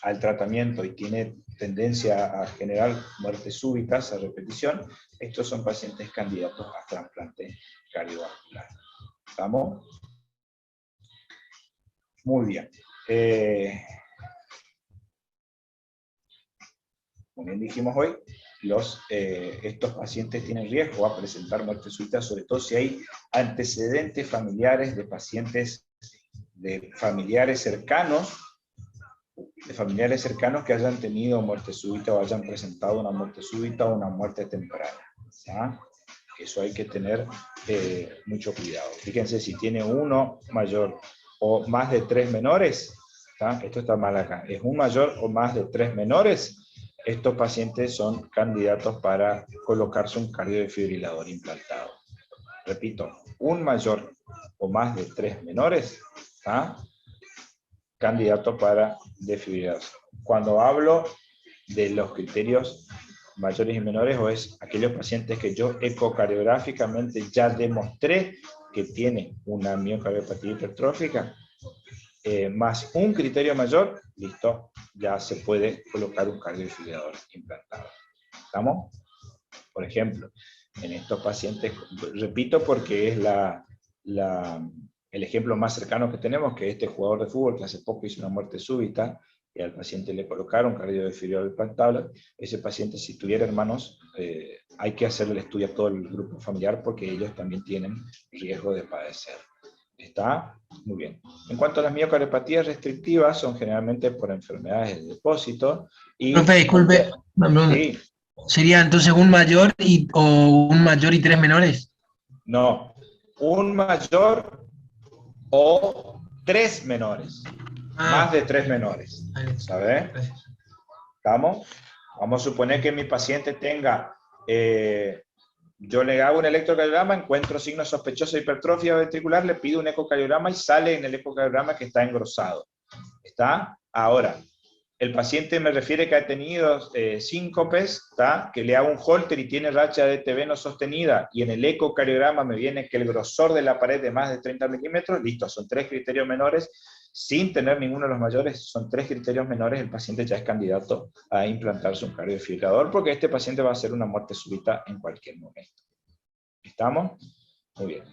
al tratamiento y tiene tendencia a generar muertes súbitas a repetición, estos son pacientes candidatos a trasplante cardiovascular. ¿Estamos? Muy bien. Como bien dijimos hoy, estos pacientes tienen riesgo a presentar muerte súbita, sobre todo si hay antecedentes familiares de pacientes, de familiares cercanos que hayan tenido muerte súbita o hayan presentado una muerte súbita o una muerte temprana. ¿Ya? Eso hay que tener mucho cuidado. Fíjense, si tiene uno mayor o más de 3 menores, ¿tá? Esto está mal acá, es un mayor o más de 3 menores, estos pacientes son candidatos para colocarse un cardiodefibrilador implantado. Repito, un mayor o más de 3 menores, ¿tá? Candidato para desfibrilación. Cuando hablo de los criterios mayores y menores, o es aquellos pacientes que yo ecocardiográficamente ya demostré que tienen una miocardiopatía hipertrófica, más un criterio mayor, listo, ya se puede colocar un cardiodefibrilador implantado. ¿Estamos? Por ejemplo, en estos pacientes, repito porque es el ejemplo más cercano que tenemos, que este jugador de fútbol que hace poco hizo una muerte súbita, y al paciente le colocaron cardiodefibrilador implantable. Ese paciente, si tuviera hermanos, hay que hacerle el estudio a todo el grupo familiar, porque ellos también tienen riesgo de padecer. ¿Está? Muy bien. En cuanto a las miocardiopatías restrictivas, son generalmente por enfermedades de depósito. Y, profe, disculpe, sí. ¿Sería entonces un mayor o un mayor y 3 menores? No, un mayor o 3 menores. Más de 3 menores. ¿Sabes? ¿Estamos? Vamos a suponer que mi paciente tenga... yo le hago un electrocardiograma, encuentro signos sospechosos de hipertrofia ventricular, le pido un ecocardiograma y sale en el ecocardiograma que está engrosado. ¿Está? Ahora, el paciente me refiere que ha tenido síncopes, ¿está? Que le hago un Holter y tiene racha de TB no sostenida, y en el ecocardiograma me viene que el grosor de la pared de más de 30 milímetros, listo, son 3 criterios menores, sin tener ninguno de los mayores, son 3 criterios menores, el paciente ya es candidato a implantarse un cardiodefibrilador, porque este paciente va a hacer una muerte súbita en cualquier momento. ¿Estamos? Muy bien.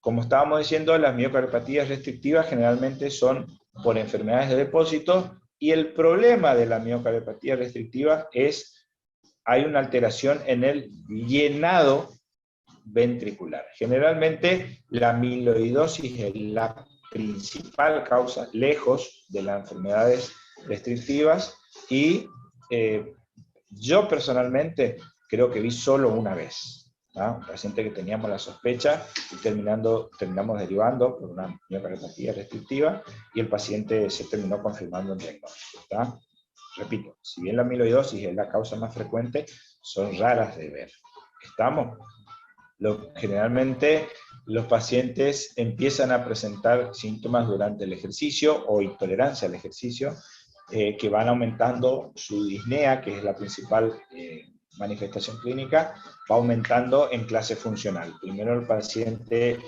Como estábamos diciendo, las miocardiopatías restrictivas generalmente son por enfermedades de depósito, y el problema de la miocardiopatía restrictiva es, hay una alteración en el llenado ventricular. Generalmente la amiloidosis es la principal causa, lejos de las enfermedades restrictivas, y yo personalmente creo que vi solo una vez, ¿no? Un paciente que teníamos la sospecha y terminamos derivando por una miocardiopatía restrictiva, y el paciente se terminó confirmando el diagnóstico. ¿Está? Repito, si bien la amiloidosis es la causa más frecuente, son raras de ver. ¿Estamos? Generalmente los pacientes empiezan a presentar síntomas durante el ejercicio o intolerancia al ejercicio, que van aumentando su disnea, que es la principal manifestación clínica, va aumentando en clase funcional. Primero el paciente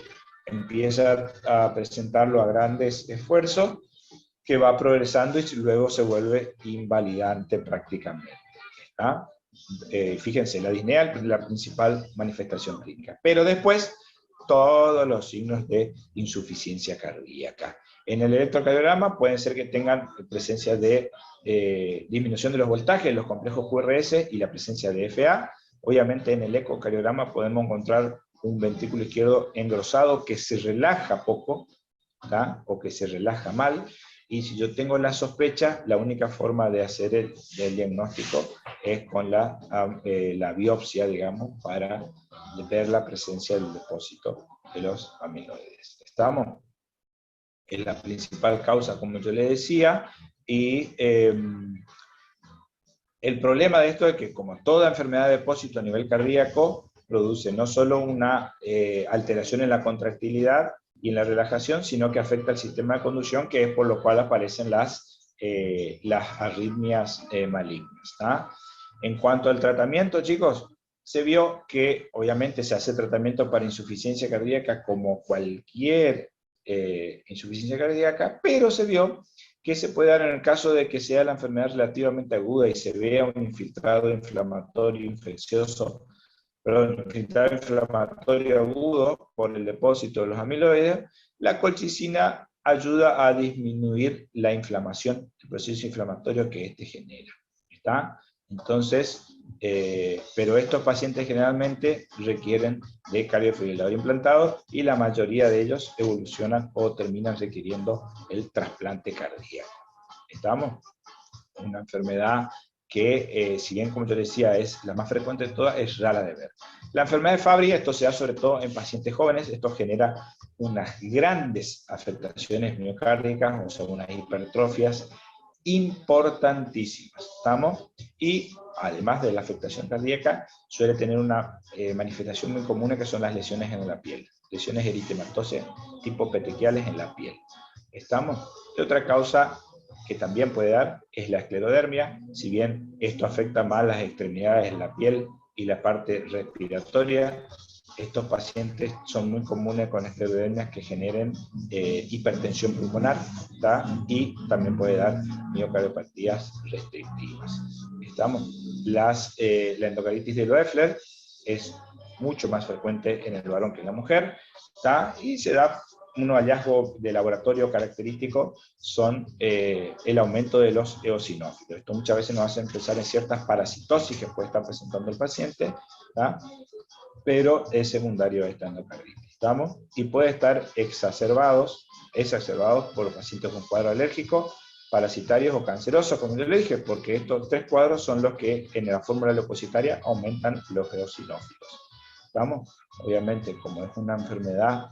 empieza a presentarlo a grandes esfuerzos, que va progresando y luego se vuelve invalidante prácticamente. ¿Está? Fíjense, la disnea es la principal manifestación clínica, pero después todos los signos de insuficiencia cardíaca. En el electrocardiograma pueden ser que tengan presencia de disminución de los voltajes, los complejos QRS y la presencia de FA. Obviamente en el ecocardiograma podemos encontrar un ventrículo izquierdo engrosado que se relaja poco, ¿tá? O que se relaja mal. Y si yo tengo la sospecha, la única forma de hacer el diagnóstico es con la biopsia, digamos, para ver la presencia del depósito de los amiloides. ¿Estamos? Es la principal causa, como yo le decía, y el problema de esto es que, como toda enfermedad de depósito a nivel cardíaco, produce no solo una alteración en la contractilidad y en la relajación, sino que afecta al sistema de conducción, que es por lo cual aparecen las arritmias malignas. ¿Tá? En cuanto al tratamiento, chicos, se vio que obviamente se hace tratamiento para insuficiencia cardíaca como cualquier insuficiencia cardíaca, pero se vio que se puede dar en el caso de que sea la enfermedad relativamente aguda y se vea un infiltrado inflamatorio infeccioso, perdón, infiltrado inflamatorio agudo por el depósito de los amiloides. La colchicina ayuda a disminuir la inflamación, el proceso inflamatorio que este genera. ¿Está? Entonces, pero estos pacientes generalmente requieren de cardiofibrilador implantado y la mayoría de ellos evolucionan o terminan requiriendo el trasplante cardíaco. ¿Estamos? Una enfermedad que, si bien como yo decía es la más frecuente de todas, es rara de ver. La enfermedad de Fabry, esto se da sobre todo en pacientes jóvenes, esto genera unas grandes afectaciones miocárdicas, o sea, unas hipertrofias importantísimas, ¿estamos? Y además de la afectación cardíaca, suele tener una manifestación muy común que son las lesiones en la piel, lesiones eritematosas tipo petequiales en la piel, ¿estamos? Y otra causa que también puede dar es la esclerodermia, si bien esto afecta más las extremidades de la piel y la parte respiratoria. Estos pacientes son muy comunes con esclerodermias que generen hipertensión pulmonar, ¿tá? Y también puede dar miocardiopatías restrictivas. ¿Estamos? La endocarditis de Loeffler es mucho más frecuente en el varón que en la mujer, ¿tá? Y se da un hallazgo de laboratorio característico, son el aumento de los eosinófilos. Esto muchas veces nos hace empezar en ciertas parasitosis que puede estar presentando el paciente, ¿tá? Pero es secundario a esta endocarditis, ¿estamos? Y puede estar exacerbado por pacientes con cuadro alérgico, parasitarios o cancerosos, como yo le dije, porque estos tres cuadros son los que en la fórmula leucocitaria aumentan los eosinófilos, ¿estamos? Obviamente, como es una enfermedad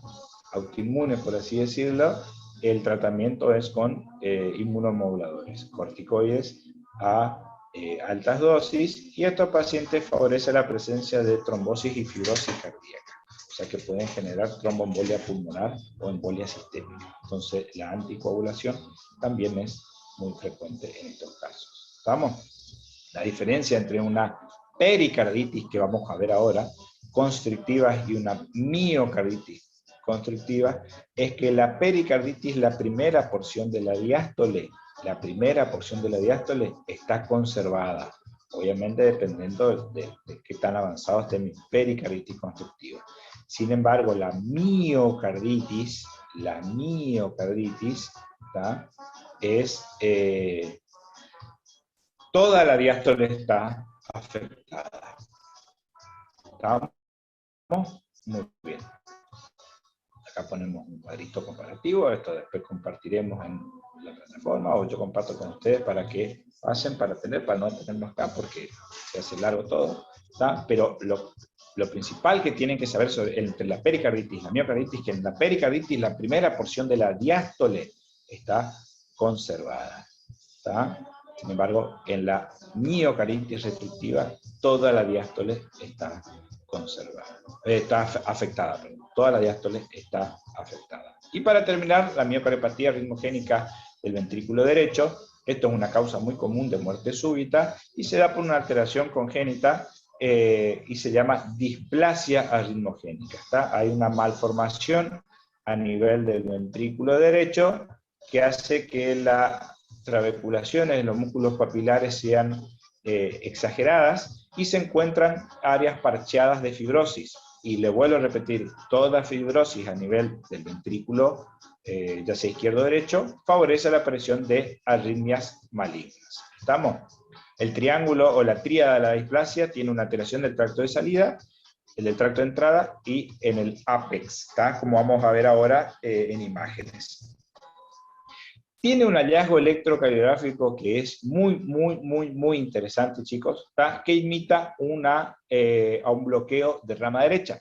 autoinmune, por así decirlo, el tratamiento es con inmunomoduladores, corticoides a altas dosis, y estos pacientes favorecen la presencia de trombosis y fibrosis cardíaca, o sea que pueden generar tromboembolia pulmonar o embolia sistémica. Entonces la anticoagulación también es muy frecuente en estos casos. ¿Estamos? La diferencia entre una pericarditis, que vamos a ver ahora, constrictiva, y una miocarditis constrictiva, es que la pericarditis, la primera porción de la diástole, está conservada, obviamente dependiendo de qué tan avanzado esté mi pericarditis constrictiva. Sin embargo, la miocarditis, ¿tá? Es toda la diástole está afectada. ¿Estamos? Muy bien. Acá ponemos un cuadrito comparativo, esto después compartiremos en la plataforma, o yo comparto con ustedes para que pasen, para no tenerlo acá, porque se hace largo todo, ¿tá? Pero lo principal que tienen que saber entre la pericarditis y la miocarditis, que en la pericarditis la primera porción de la diástole está conservada, ¿tá? Sin embargo, en la miocarditis restrictiva, toda la diástole está conservada, está afectada, perdón. Toda la diástole está afectada. Y para terminar, la miocardiopatía ritmogénica del ventrículo derecho. Esto es una causa muy común de muerte súbita y se da por una alteración congénita y se llama displasia arritmogénica. ¿Está? Hay una malformación a nivel del ventrículo derecho que hace que las trabeculaciones de los músculos papilares sean exageradas y se encuentran áreas parcheadas de fibrosis. Y le vuelvo a repetir, toda fibrosis a nivel del ventrículo, ya sea izquierdo o derecho, favorece la aparición de arritmias malignas. ¿Estamos? El triángulo o la tríada de la displasia tiene una alteración del tracto de salida, el del tracto de entrada y en el apex, ¿tá? Como vamos a ver ahora en imágenes. Tiene un hallazgo electrocardiográfico que es muy interesante, chicos, ¿tá? Que imita a un bloqueo de rama derecha,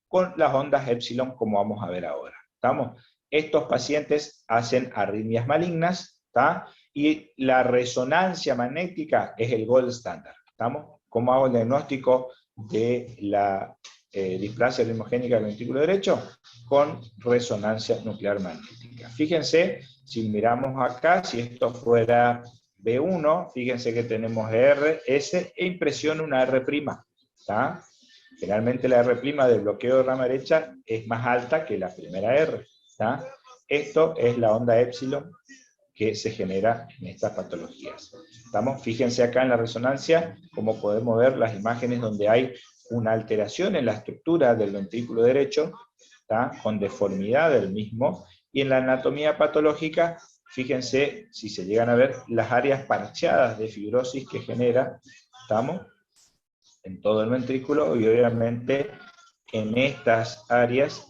con las ondas epsilon, como vamos a ver ahora. ¿Estamos? Estos pacientes hacen arritmias malignas, ¿tá? Y la resonancia magnética es el gold standard. ¿Estamos? ¿Cómo hago el diagnóstico de la displasia arritmogénica del ventrículo derecho? Con resonancia nuclear magnética. Fíjense, si miramos acá, si esto fuera B1, fíjense que tenemos R, S, e impresiona una R', ¿está? Generalmente la R' del bloqueo de rama derecha es más alta que la primera R, ¿está? Esto es la onda épsilon que se genera en estas patologías. ¿Estamos? Fíjense acá en la resonancia, como podemos ver las imágenes donde hay una alteración en la estructura del ventrículo derecho, ¿está? Con deformidad del mismo, y en la anatomía patológica, fíjense, si se llegan a ver, las áreas parcheadas de fibrosis que genera, ¿estamos? En todo el ventrículo, y obviamente en estas áreas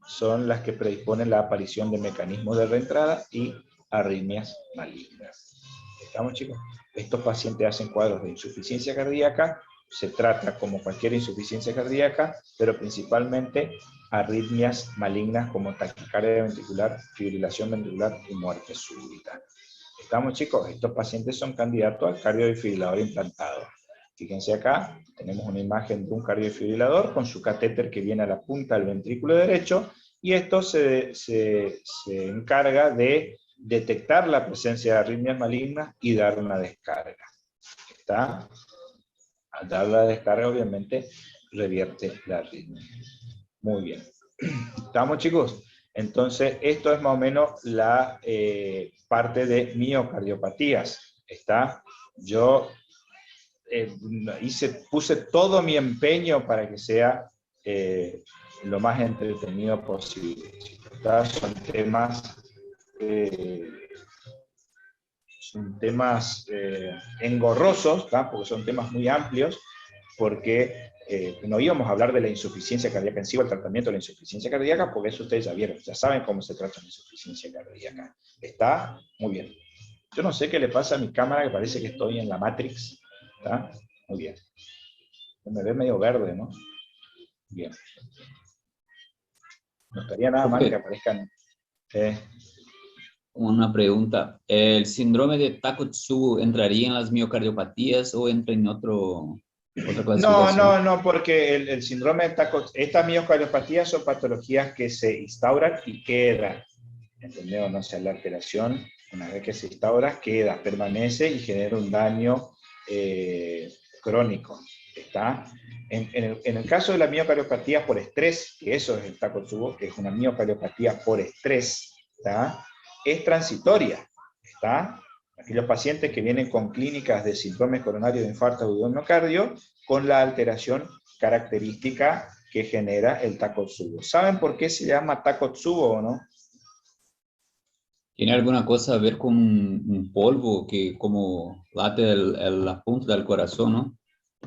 son las que predisponen la aparición de mecanismos de reentrada y arritmias malignas. ¿Estamos, chicos? Estos pacientes hacen cuadros de insuficiencia cardíaca, se trata como cualquier insuficiencia cardíaca, pero principalmente arritmias malignas como taquicardia ventricular, fibrilación ventricular y muerte súbita. ¿Estamos, chicos? Estos pacientes son candidatos al cardiodefibrilador implantado. Fíjense acá, tenemos una imagen de un cardiodefibrilador con su catéter que viene a la punta del ventrículo derecho, y esto se encarga de detectar la presencia de arritmias malignas y dar una descarga. ¿Está? Al dar la descarga, obviamente, revierte la arritmia. Muy bien. ¿Estamos, chicos? Entonces, esto es más o menos la parte de miocardiopatías. ¿Está? Yo puse todo mi empeño para que sea lo más entretenido posible. ¿Está? Son temas engorrosos, ¿está? Porque son temas muy amplios, porque no íbamos a hablar de la insuficiencia cardíaca en sí, o el tratamiento de la insuficiencia cardíaca, porque eso ustedes ya vieron, ya saben cómo se trata la insuficiencia cardíaca. Está muy bien. Yo no sé qué le pasa a mi cámara, que parece que estoy en la Matrix. ¿Está? Muy bien. Me ve medio verde, ¿no? Bien. No estaría nada mal que aparezcan. Una pregunta. ¿El síndrome de Takotsubo entraría en las miocardiopatías o entra en otra clasificación? No, porque el síndrome de Takotsubo, estas miocardiopatías son patologías que se instauran y quedan. ¿Entendido? No sea, la alteración, una vez que se instaura, queda, permanece y genera un daño crónico. ¿Está? En el caso de la miocardiopatía por estrés, que eso es el Takotsubo, que es una miocardiopatía por estrés, ¿está? Es transitoria. ¿Está? Aquellos pacientes que vienen con clínicas de síndrome coronario de infarto agudo de miocardio, con la alteración característica que genera el Takotsubo. ¿Saben por qué se llama Takotsubo o no? ¿Tiene alguna cosa a ver con un polvo que como late la punta del corazón, ¿no?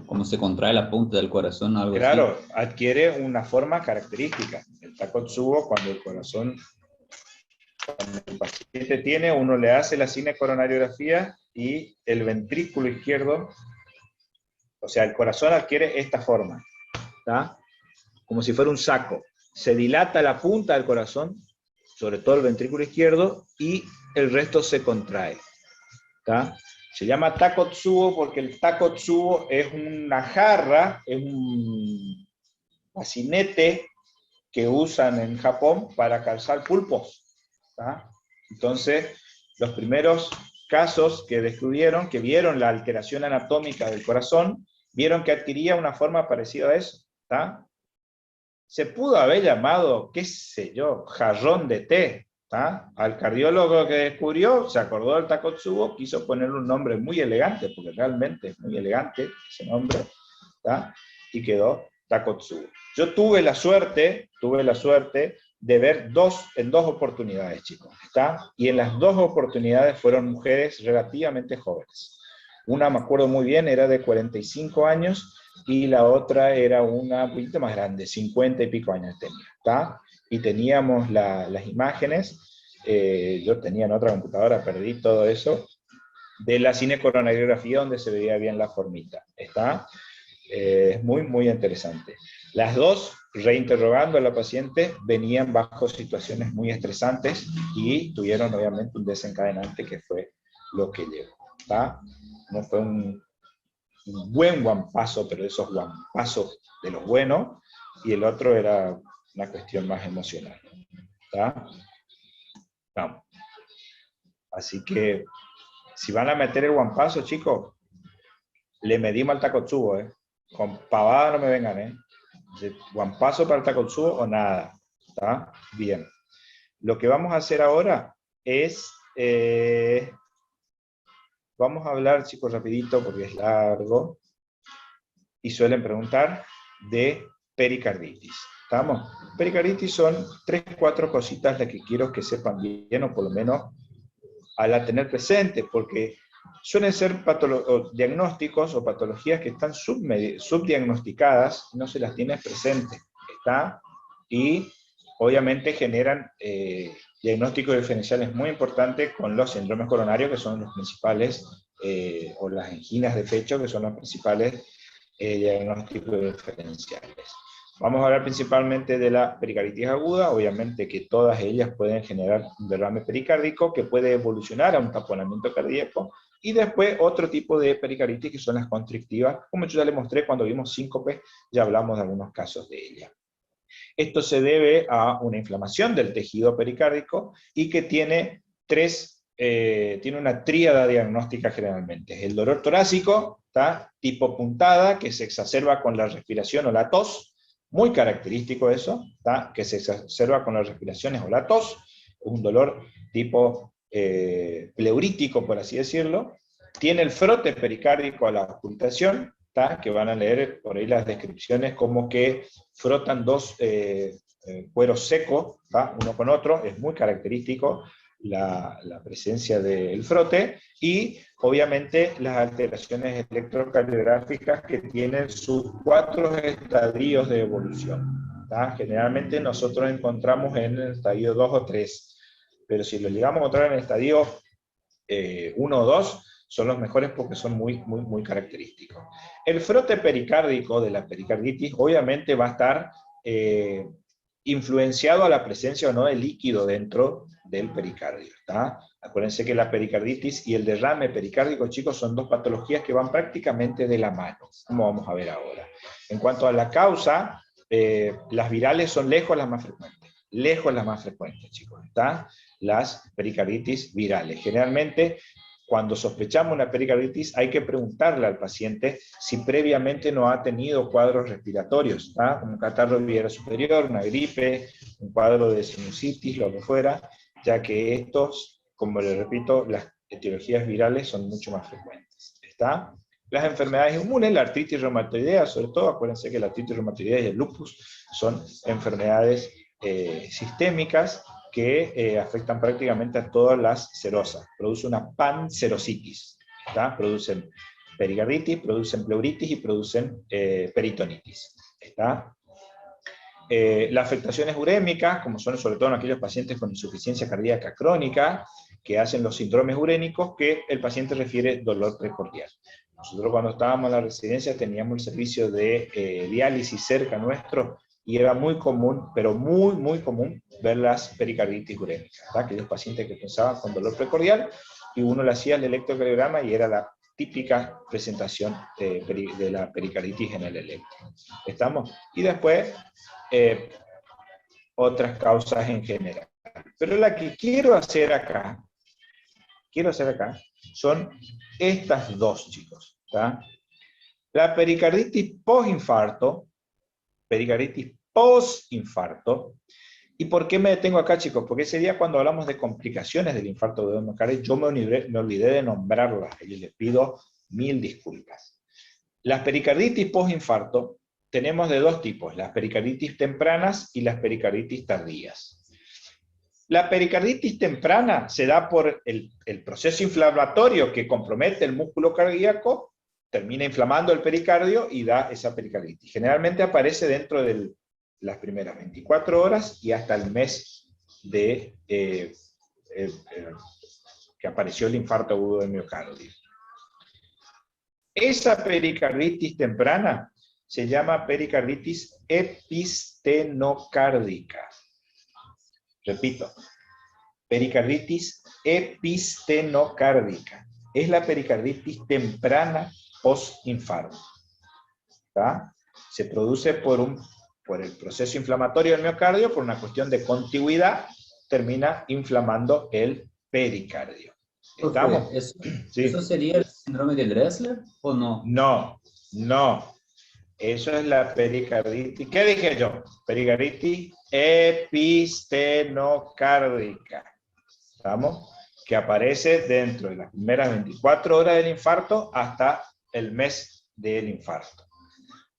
Como se contrae la punta del corazón, algo así. Claro, adquiere una forma característica. El Takotsubo, cuando el paciente tiene, uno le hace la cinecoronariografía y el ventrículo izquierdo, o sea, el corazón adquiere esta forma, ¿está? Como si fuera un saco. Se dilata la punta del corazón, sobre todo el ventrículo izquierdo, y el resto se contrae. ¿Está? Se llama Takotsubo porque el Takotsubo es una jarra, es un bacinete que usan en Japón para calzar pulpos. ¿Está? Entonces, los primeros casos que descubrieron, que vieron la alteración anatómica del corazón, vieron que adquiría una forma parecida a eso. ¿Está? Se pudo haber llamado, qué sé yo, jarrón de té. ¿Tá? Al cardiólogo que descubrió, se acordó del Takotsubo, quiso ponerle un nombre muy elegante, porque realmente es muy elegante ese nombre, ¿tá? Y quedó Takotsubo. Yo tuve la suerte de ver en dos oportunidades, chicos, ¿tá? Y en las dos oportunidades fueron mujeres relativamente jóvenes. Una, me acuerdo muy bien, era de 45 años, y la otra era una un poquito más grande, 50 y pico años tenía, ¿tá? Y teníamos las imágenes, yo tenía en otra computadora, perdí todo eso, de la cinecoronariografía donde se veía bien la formita. ¿Está? Es muy, muy interesante. Las dos, reinterrogando a la paciente, venían bajo situaciones muy estresantes y tuvieron obviamente un desencadenante que fue lo que llegó. ¿Está? No fue un buen guampazo, pero esos guampazos de los buenos, y el otro era una cuestión más emocional. ¿Está? Vamos. Así que Si van a meter el guampazo, chicos, le medimos al Takotsubo, Con pavada no me vengan, De guampazo para el Takotsubo o nada. ¿Está? Bien. Lo que vamos a hacer ahora es... vamos a hablar, chicos, rapidito, porque es largo. Y suelen preguntar de pericarditis. ¿Estamos? Pericarditis son 3, 4 cositas las que quiero que sepan bien, o por lo menos a la tener presente, porque suelen ser diagnósticos o patologías que están subdiagnosticadas, no se las tiene presentes, ¿está? Y obviamente generan diagnósticos diferenciales muy importantes con los síndromes coronarios, que son los principales, o las anginas de pecho, que son los principales diagnósticos diferenciales. Vamos a hablar principalmente de la pericarditis aguda, obviamente que todas ellas pueden generar un derrame pericárdico que puede evolucionar a un taponamiento cardíaco, y después otro tipo de pericarditis que son las constrictivas, como yo ya les mostré cuando vimos síncope, ya hablamos de algunos casos de ellas. Esto se debe a una inflamación del tejido pericárdico y que tiene una tríada diagnóstica generalmente. Es el dolor torácico, ¿tá? Tipo puntada, que se exacerba con la respiración o la tos, muy característico eso, ¿tá? Que se exacerba con las respiraciones o la tos, un dolor tipo pleurítico, por así decirlo. Tiene el frote pericárdico a la auscultación, ¿tá? Que van a leer por ahí las descripciones como que frotan dos cueros secos, ¿tá? Uno con otro, es muy característico la presencia del frote, y obviamente las alteraciones electrocardiográficas que tienen sus 4 estadios de evolución, ¿tá? Generalmente nosotros encontramos en el estadio 2 o 3, pero si lo llegamos a encontrar en el estadio 1 o 2, son los mejores porque son muy característicos. El frote pericárdico de la pericarditis obviamente va a estar influenciado a la presencia o no de líquido dentro del pericardio, ¿está? Acuérdense que la pericarditis y el derrame pericárdico, chicos, son 2 patologías que van prácticamente de la mano, como vamos a ver ahora. En cuanto a la causa, las virales son lejos las más frecuentes, chicos, ¿está? Las pericarditis virales. Generalmente, cuando sospechamos una pericarditis, hay que preguntarle al paciente si previamente no ha tenido cuadros respiratorios, ¿está? Un catarro de vía superior, una gripe, un cuadro de sinusitis, lo que fuera, ya que estos, como les repito, las etiologías virales son mucho más frecuentes, ¿está? Las enfermedades inmunes, la artritis reumatoidea, sobre todo, acuérdense que la artritis reumatoidea y el lupus son enfermedades sistémicas que afectan prácticamente a todas las serosas. Produce una panserositis, ¿está? Producen pericarditis, producen pleuritis y producen peritonitis, ¿está? Las afectaciones urémicas, como son sobre todo en aquellos pacientes con insuficiencia cardíaca crónica, que hacen los síndromes urénicos, que el paciente refiere dolor precordial. Nosotros cuando estábamos en la residencia teníamos el servicio de diálisis cerca nuestro, y era muy común, pero muy común, ver las pericarditis urémicas, ¿verdad? Aquellos pacientes que pensaban con dolor precordial, y uno le hacía el electrocardiograma y era la típica presentación de la pericarditis en el electro. ¿Estamos? Y después, otras causas en general. Pero la que quiero hacer acá, son estas 2, chicos, ¿tá? La pericarditis postinfarto, pericarditis postinfarto. ¿Y por qué me detengo acá, chicos? Porque ese día cuando hablamos de complicaciones del infarto de miocardio, yo me olvidé de nombrarlas, y les pido 1000 disculpas. Las pericarditis postinfarto tenemos de 2 tipos, las pericarditis tempranas y las pericarditis tardías. La pericarditis temprana se da por el proceso inflamatorio que compromete el músculo cardíaco, termina inflamando el pericardio y da esa pericarditis. Generalmente aparece dentro de las primeras 24 horas y hasta el mes de que apareció el infarto agudo del miocardio. Esa pericarditis temprana se llama pericarditis epistenocárdica. Repito, pericarditis epistenocárdica. Es la pericarditis temprana postinfarto. Se produce por el proceso inflamatorio del miocardio, por una cuestión de contigüidad, termina inflamando el pericardio. ¿Estamos? Profe, Sí. ¿eso sería el síndrome de Dressler o no? No, no. Eso es la pericarditis. ¿Qué dije yo? Pericarditis epistenocárdica. ¿Estamos? Que aparece dentro de las primeras 24 horas del infarto hasta el mes del infarto.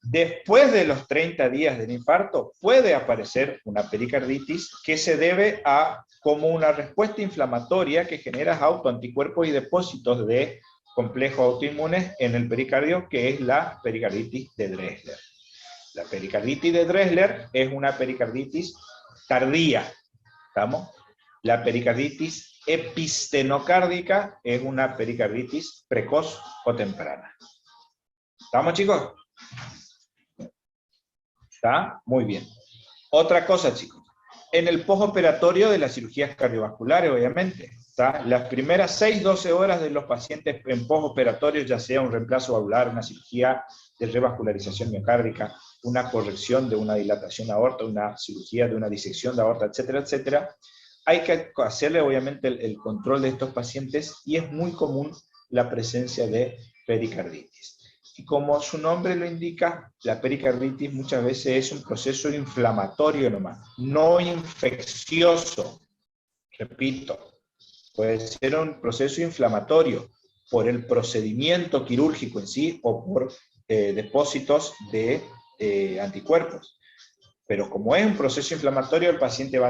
Después de los 30 días del infarto puede aparecer una pericarditis que se debe a como una respuesta inflamatoria que genera autoanticuerpos y depósitos de complejos autoinmunes en el pericardio, que es la pericarditis de Dressler. La pericarditis de Dressler es una pericarditis tardía, ¿estamos? La pericarditis epistenocárdica es una pericarditis precoz o temprana. ¿Estamos, chicos? ¿Está? Muy bien. Otra cosa, chicos. En el postoperatorio de las cirugías cardiovasculares, obviamente, ¿está? Las primeras 6-12 horas de los pacientes en postoperatorio, ya sea un reemplazo valvular, una cirugía de revascularización miocárdica, una corrección de una dilatación aorta, una cirugía de una disección de aorta, etcétera, etcétera, hay que hacerle, obviamente, el control de estos pacientes y es muy común la presencia de pericarditis. Y como su nombre lo indica, la pericarditis muchas veces es un proceso inflamatorio nomás, no infeccioso. Repito, puede ser un proceso inflamatorio por el procedimiento quirúrgico en sí o por depósitos de anticuerpos. Pero como es un proceso inflamatorio, el paciente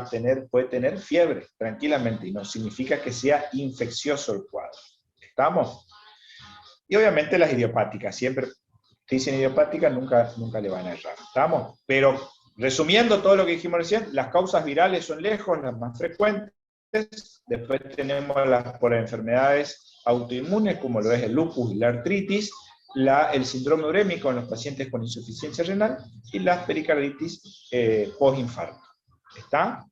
puede tener fiebre tranquilamente y no significa que sea infeccioso el cuadro. ¿Estamos? Y obviamente las idiopáticas, siempre dicen idiopáticas, nunca le van a errar. ¿Estamos? Pero resumiendo todo lo que dijimos recién, las causas virales son lejos las más frecuentes. Después tenemos por enfermedades autoinmunes, como lo es el lupus y la artritis, el síndrome urémico en los pacientes con insuficiencia renal y las pericarditis postinfarto. ¿Está?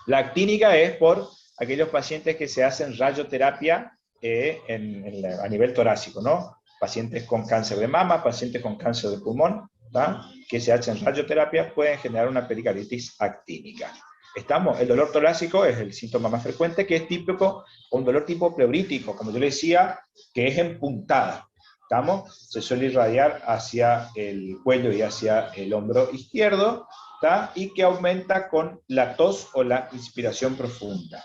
La actínica es por aquellos pacientes que se hacen radioterapia a nivel torácico, ¿no? Pacientes con cáncer de mama, pacientes con cáncer de pulmón, ¿tá? Que se hacen radioterapia pueden generar una pericarditis actínica. ¿Estamos? El dolor torácico es el síntoma más frecuente, que es típico, un dolor tipo pleurítico, como yo le decía, que es en puntada. ¿Estamos? Se suele irradiar hacia el cuello y hacia el hombro izquierdo, ¿tá? Y que aumenta con la tos o la inspiración profunda.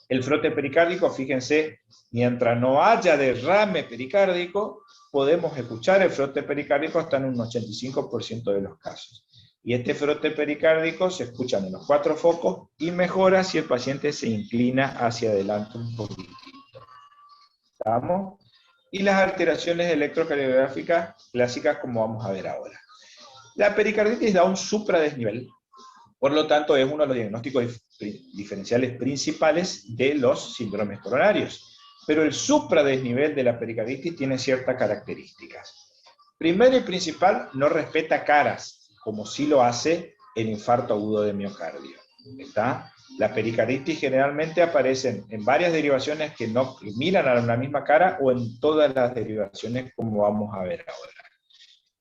El frote pericárdico, fíjense, mientras no haya derrame pericárdico, podemos escuchar el frote pericárdico hasta en un 85% de los casos. Y este frote pericárdico se escucha en los 4 focos y mejora si el paciente se inclina hacia adelante un poquitito. ¿Estamos? Y las alteraciones electrocardiográficas clásicas, como vamos a ver ahora. La pericarditis da un supradesnivel, por lo tanto es uno de los diagnósticos diferenciales principales de los síndromes coronarios. Pero el supradesnivel de la pericarditis tiene ciertas características. Primero y principal, no respeta caras, como sí lo hace el infarto agudo de miocardio. ¿Está? La pericarditis generalmente aparece en varias derivaciones que no miran a la misma cara o en todas las derivaciones, como vamos a ver ahora.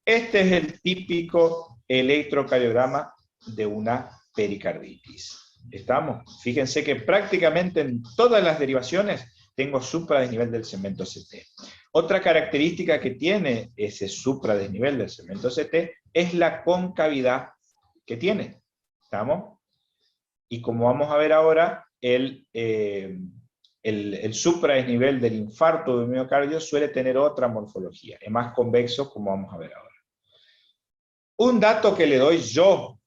Este es el típico electrocardiograma de una pericarditis. ¿Estamos? Fíjense que prácticamente en todas las derivaciones tengo supradesnivel del segmento CT. Otra característica que tiene ese supradesnivel del segmento CT es la concavidad que tiene. ¿Estamos? Y como vamos a ver ahora, el supradesnivel del infarto de miocardio suele tener otra morfología, es más convexo, como vamos a ver ahora. Un dato que le doy yo,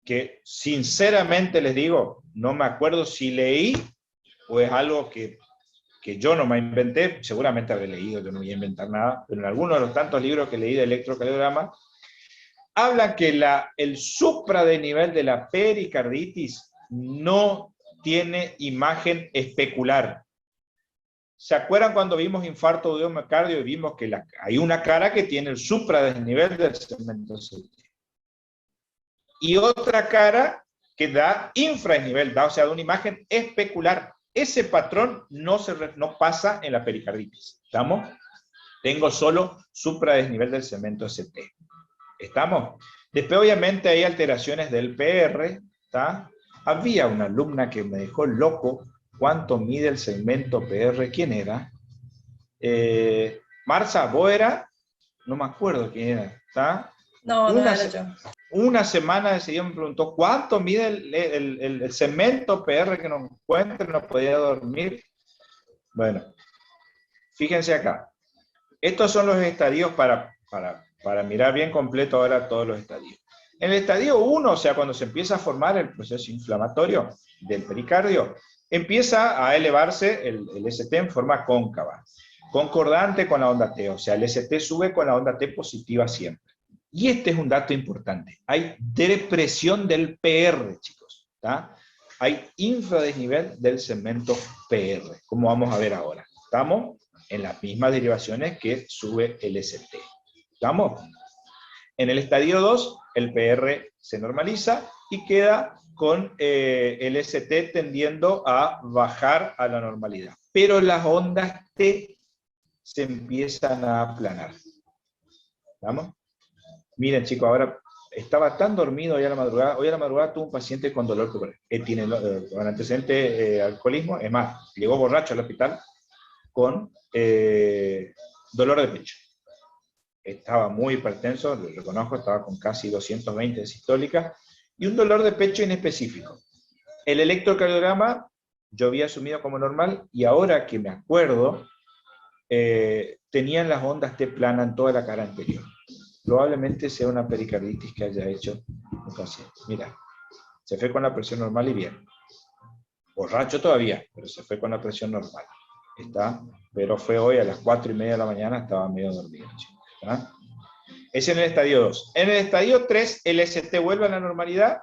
que sinceramente les digo, no me acuerdo si leí o es algo que yo no me inventé, seguramente habré leído, yo no voy a inventar nada, pero en algunos de los tantos libros que leí de electrocardiograma, habla que el supradesnivel de la pericarditis no tiene imagen especular. ¿Se acuerdan cuando vimos infarto de miocardio y vimos que hay una cara que tiene el supradesnivel del segmento CT? Y otra cara que da infradesnivel, o sea, da una imagen especular. Ese patrón no pasa en la pericarditis. ¿Estamos? Tengo solo supradesnivel del segmento CT. ¿Estamos? Después obviamente hay alteraciones del PR, ¿está? Había una alumna que me dejó loco ¿Cuánto mide el segmento PR? ¿Quién era? Marza, ¿vos era? No me acuerdo quién era. ¿Está? No, no era yo. Una semana ese día me preguntó cuánto mide el segmento PR que no encuentre, no podía dormir. Bueno, fíjense acá. Estos son los estadios para mirar bien completo ahora todos los estadios. En el estadio 1, o sea, cuando se empieza a formar el proceso inflamatorio del pericardio, empieza a elevarse el ST en forma cóncava, concordante con la onda T, o sea, el ST sube con la onda T positiva siempre. Y este es un dato importante. Hay depresión del PR, chicos. ¿Tá? Hay infradesnivel del segmento PR, como vamos a ver ahora. Estamos en las mismas derivaciones que sube el ST. ¿Estamos? En el estadio 2, el PR se normaliza y queda con el ST tendiendo a bajar a la normalidad. Pero las ondas T se empiezan a aplanar. ¿Estamos? Miren, chicos, ahora estaba tan dormido hoy a la madrugada. Hoy a la madrugada tuve un paciente con dolor pulmonar. Tiene un antecedente de alcoholismo. Es más, llegó borracho al hospital con dolor de pecho. Estaba muy hipertenso, lo reconozco, estaba con casi 220 de sistólica, y un dolor de pecho inespecífico. El electrocardiograma yo había asumido como normal, y ahora que me acuerdo, tenían las ondas T plana en toda la cara anterior. Probablemente sea una pericarditis que haya hecho un paciente. Mira, se fue con la presión normal y bien. Borracho todavía, pero se fue con la presión normal. ¿Está? Pero fue hoy a las 4:30 de la mañana, estaba medio dormido. ¿Está? Es en el estadio 2. En el estadio 3, el ST vuelve a la normalidad,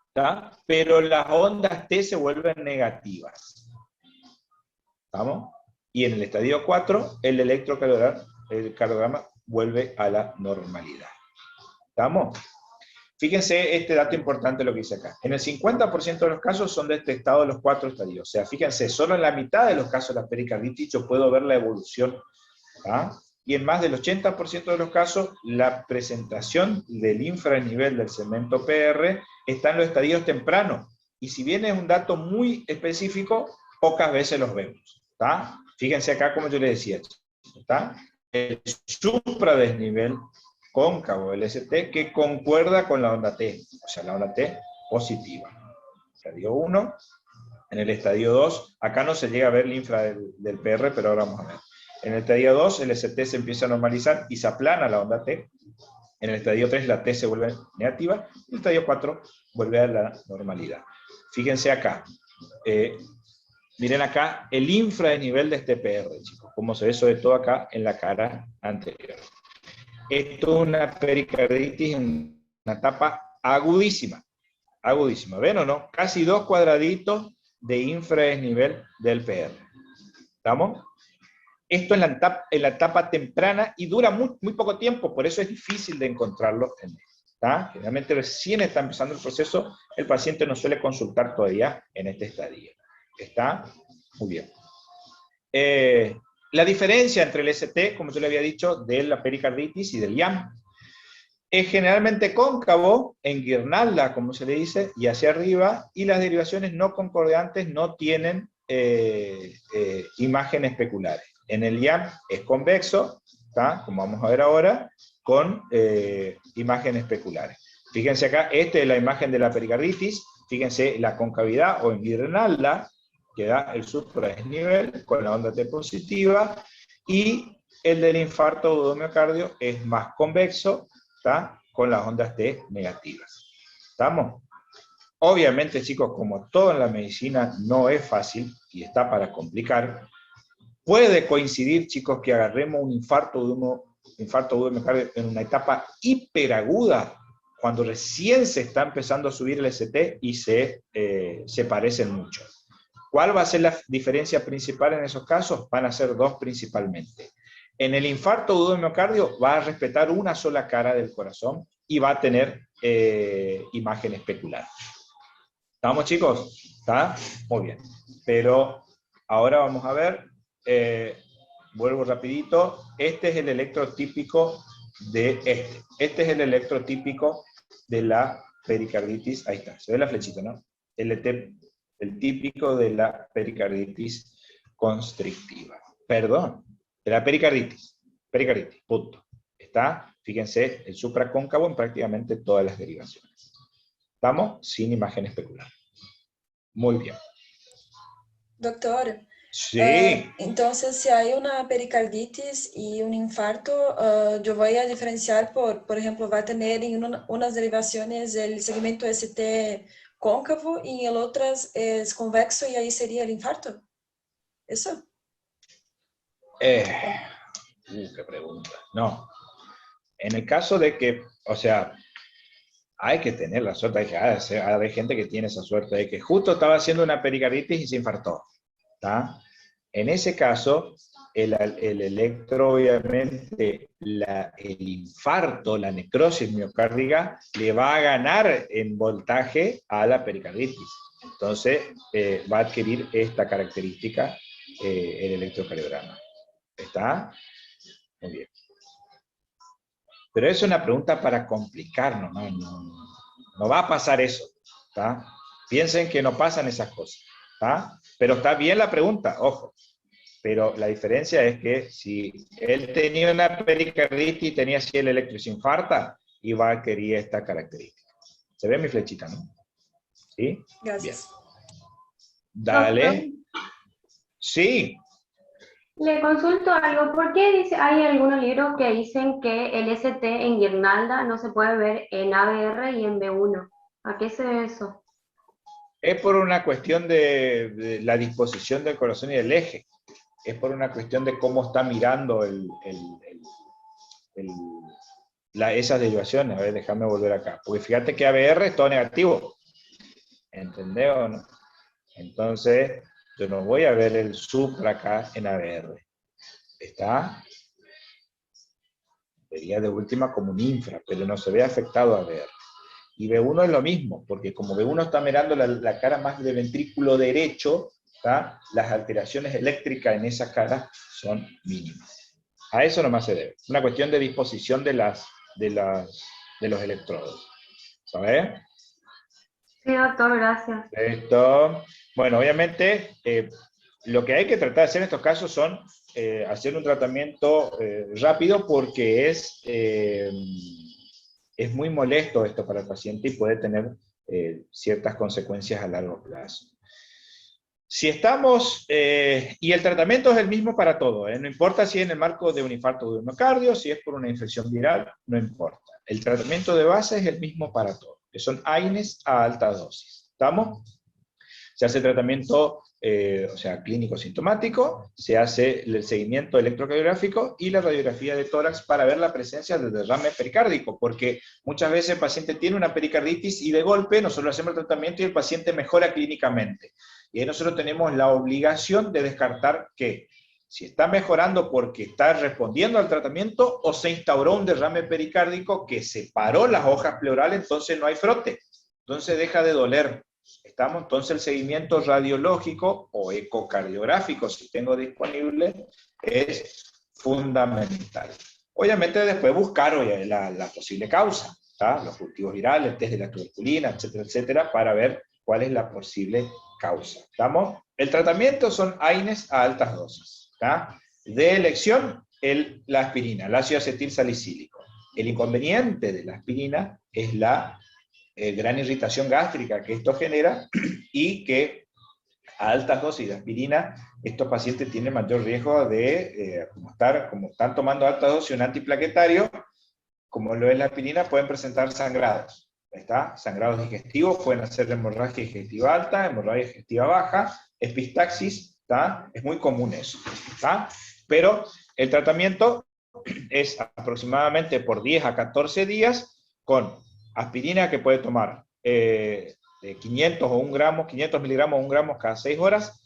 ¿está? Pero las ondas T se vuelven negativas. ¿Estamos? Y en el estadio 4, el electrocardiograma vuelve a la normalidad. ¿Estamos? Fíjense este dato importante lo que dice acá. En el 50% de los casos son detectados los 4 estadios. O sea, fíjense, solo en la mitad de los casos de la pericarditis yo puedo ver la evolución. ¿Ah? Y en más del 80% de los casos, la presentación del infranivel del segmento PR está en los estadios tempranos. Y si bien es un dato muy específico, pocas veces los vemos. ¿Tá? Fíjense acá como yo les decía. ¿Tá? El supradesnivel cóncavo del ST que concuerda con la onda T, o sea, la onda T positiva. Estadio 1, en el estadio 2, acá no se llega a ver el infra del PR, pero ahora vamos a ver. En el estadio 2, el ST se empieza a normalizar y se aplana la onda T. En el estadio 3, la T se vuelve negativa. En el estadio 4, vuelve a la normalidad. Fíjense acá. Miren acá el infradesnivel de este PR, chicos. Como se ve sobre todo acá en la cara anterior. Esto es una pericarditis en una etapa agudísima. Agudísima. ¿Ven o no? Casi 2 cuadraditos de infradesnivel del PR. ¿Estamos? Esto en la etapa temprana y dura muy poco tiempo, por eso es difícil de encontrarlo. ¿Está? Generalmente recién está empezando el proceso, el paciente no suele consultar todavía en este estadio. ¿Está? Muy bien. La diferencia entre el ST, como yo le había dicho, de la pericarditis y del IAM, es generalmente cóncavo, en guirnalda, como se le dice, y hacia arriba, y las derivaciones no concordantes no tienen imágenes especulares. En el IAM es convexo, ¿tá? Como vamos a ver ahora, con imágenes especulares. Fíjense acá, esta es la imagen de la pericarditis, fíjense la concavidad o en guirnalda, que da el supradesnivel con la onda T positiva, y el del infarto de miocardio es más convexo, ¿tá? Con las ondas T negativas. ¿Estamos? Obviamente, chicos, como todo en la medicina no es fácil, y está para complicar, puede coincidir, chicos, que agarremos un infarto de miocardio en una etapa hiperaguda, cuando recién se está empezando a subir el ST y se parecen mucho. ¿Cuál va a ser la diferencia principal en esos casos? Van a ser 2 principalmente. En el infarto agudo de miocardio va a respetar una sola cara del corazón y va a tener imagen especular. ¿Estamos, chicos? ¿Está? Muy bien. Pero ahora vamos a ver, vuelvo rapidito, este es el electrotípico de este. Este es el electrotípico de la pericarditis, ahí está, se ve la flechita, ¿no? LT el típico de la pericarditis constrictiva. Perdón, de la pericarditis, punto. Está, fíjense, el supracóncavo en prácticamente todas las derivaciones. ¿Estamos? Sin imagen especular. Muy bien. Doctor, Sí. entonces si hay una pericarditis y un infarto, yo voy a diferenciar por ejemplo, va a tener en unas derivaciones el segmento ST cóncavo y en otras es convexo y ahí sería el infarto. ¿Eso? Qué pregunta. No. En el caso de que, o sea, hay que tener la suerte, hay gente que tiene esa suerte de que justo estaba haciendo una pericarditis y se infartó. ¿Tá? En ese caso, el electro, obviamente, el infarto, la necrosis miocárdica, le va a ganar en voltaje a la pericarditis. Entonces, va a adquirir esta característica el electrocardiograma. ¿Está? Muy bien. Pero es una pregunta para complicarnos, no va a pasar eso. ¿Tá? Piensen que no pasan esas cosas. ¿Tá? Pero está bien la pregunta, ojo. Pero la diferencia es que si él tenía una pericarditis y tenía así el electro y se infarta, iba a adquirir esta característica. ¿Se ve mi flechita, no? ¿Sí? Gracias. Bien. Dale. Sí. Le consulto algo, ¿por qué hay algunos libros que dicen que el ST en guirnalda no se puede ver en ABR y en B1? ¿A qué se debe eso? Es por una cuestión de la disposición del corazón y del eje. Es por una cuestión de cómo está mirando esas derivaciones. A ver, déjame volver acá. Porque fíjate que ABR es todo negativo. ¿Entendés o no? Entonces, yo no voy a ver el supra acá en ABR. ¿Está? Sería de última como un infra, pero no se ve afectado a ABR. Y B1 es lo mismo, porque como B1 está mirando la cara más del ventrículo derecho, ¿tá? Las alteraciones eléctricas en esa cara son mínimas. A eso nomás se debe. Una cuestión de disposición de los electrodos. ¿Sabes? Sí, doctor, gracias. Esto, bueno, obviamente, lo que hay que tratar de hacer en estos casos son hacer un tratamiento rápido porque es muy molesto esto para el paciente y puede tener ciertas consecuencias a largo plazo. Si estamos, y el tratamiento es el mismo para todo, no importa si es en el marco de un infarto de miocardio, si es por una infección viral, no importa. El tratamiento de base es el mismo para todo, que son AINES a alta dosis. ¿Estamos? Se hace tratamiento, o sea, clínico sintomático, se hace el seguimiento electrocardiográfico y la radiografía de tórax para ver la presencia del derrame pericárdico, porque muchas veces el paciente tiene una pericarditis y de golpe nosotros hacemos el tratamiento y el paciente mejora clínicamente. Y ahí nosotros tenemos la obligación de descartar que si está mejorando porque está respondiendo al tratamiento o se instauró un derrame pericárdico que separó las hojas pleurales, entonces no hay frote, entonces deja de doler. ¿Estamos? Entonces el seguimiento radiológico o ecocardiográfico, si tengo disponible, es fundamental. Obviamente después buscar la posible causa, ¿tá? Los cultivos virales, el test de la tuberculina, etcétera, etcétera, para ver cuál es la posible causa. ¿Estamos? El tratamiento son AINES a altas dosis. ¿Tá? De elección, la aspirina, el ácido acetil salicílico. El inconveniente de la aspirina es la gran irritación gástrica que esto genera y que a altas dosis de aspirina estos pacientes tienen mayor riesgo de, como están tomando altas dosis un antiplaquetario, como lo es la aspirina, pueden presentar sangrados. ¿Está? Sangrados digestivos, pueden hacer hemorragia digestiva alta, hemorragia digestiva baja, epistaxis, ¿está? Es muy común eso. ¿Está? Pero el tratamiento es aproximadamente por 10 a 14 días con aspirina que puede tomar de 500 o 1 gramo, 500 miligramos o 1 gramo cada 6 horas,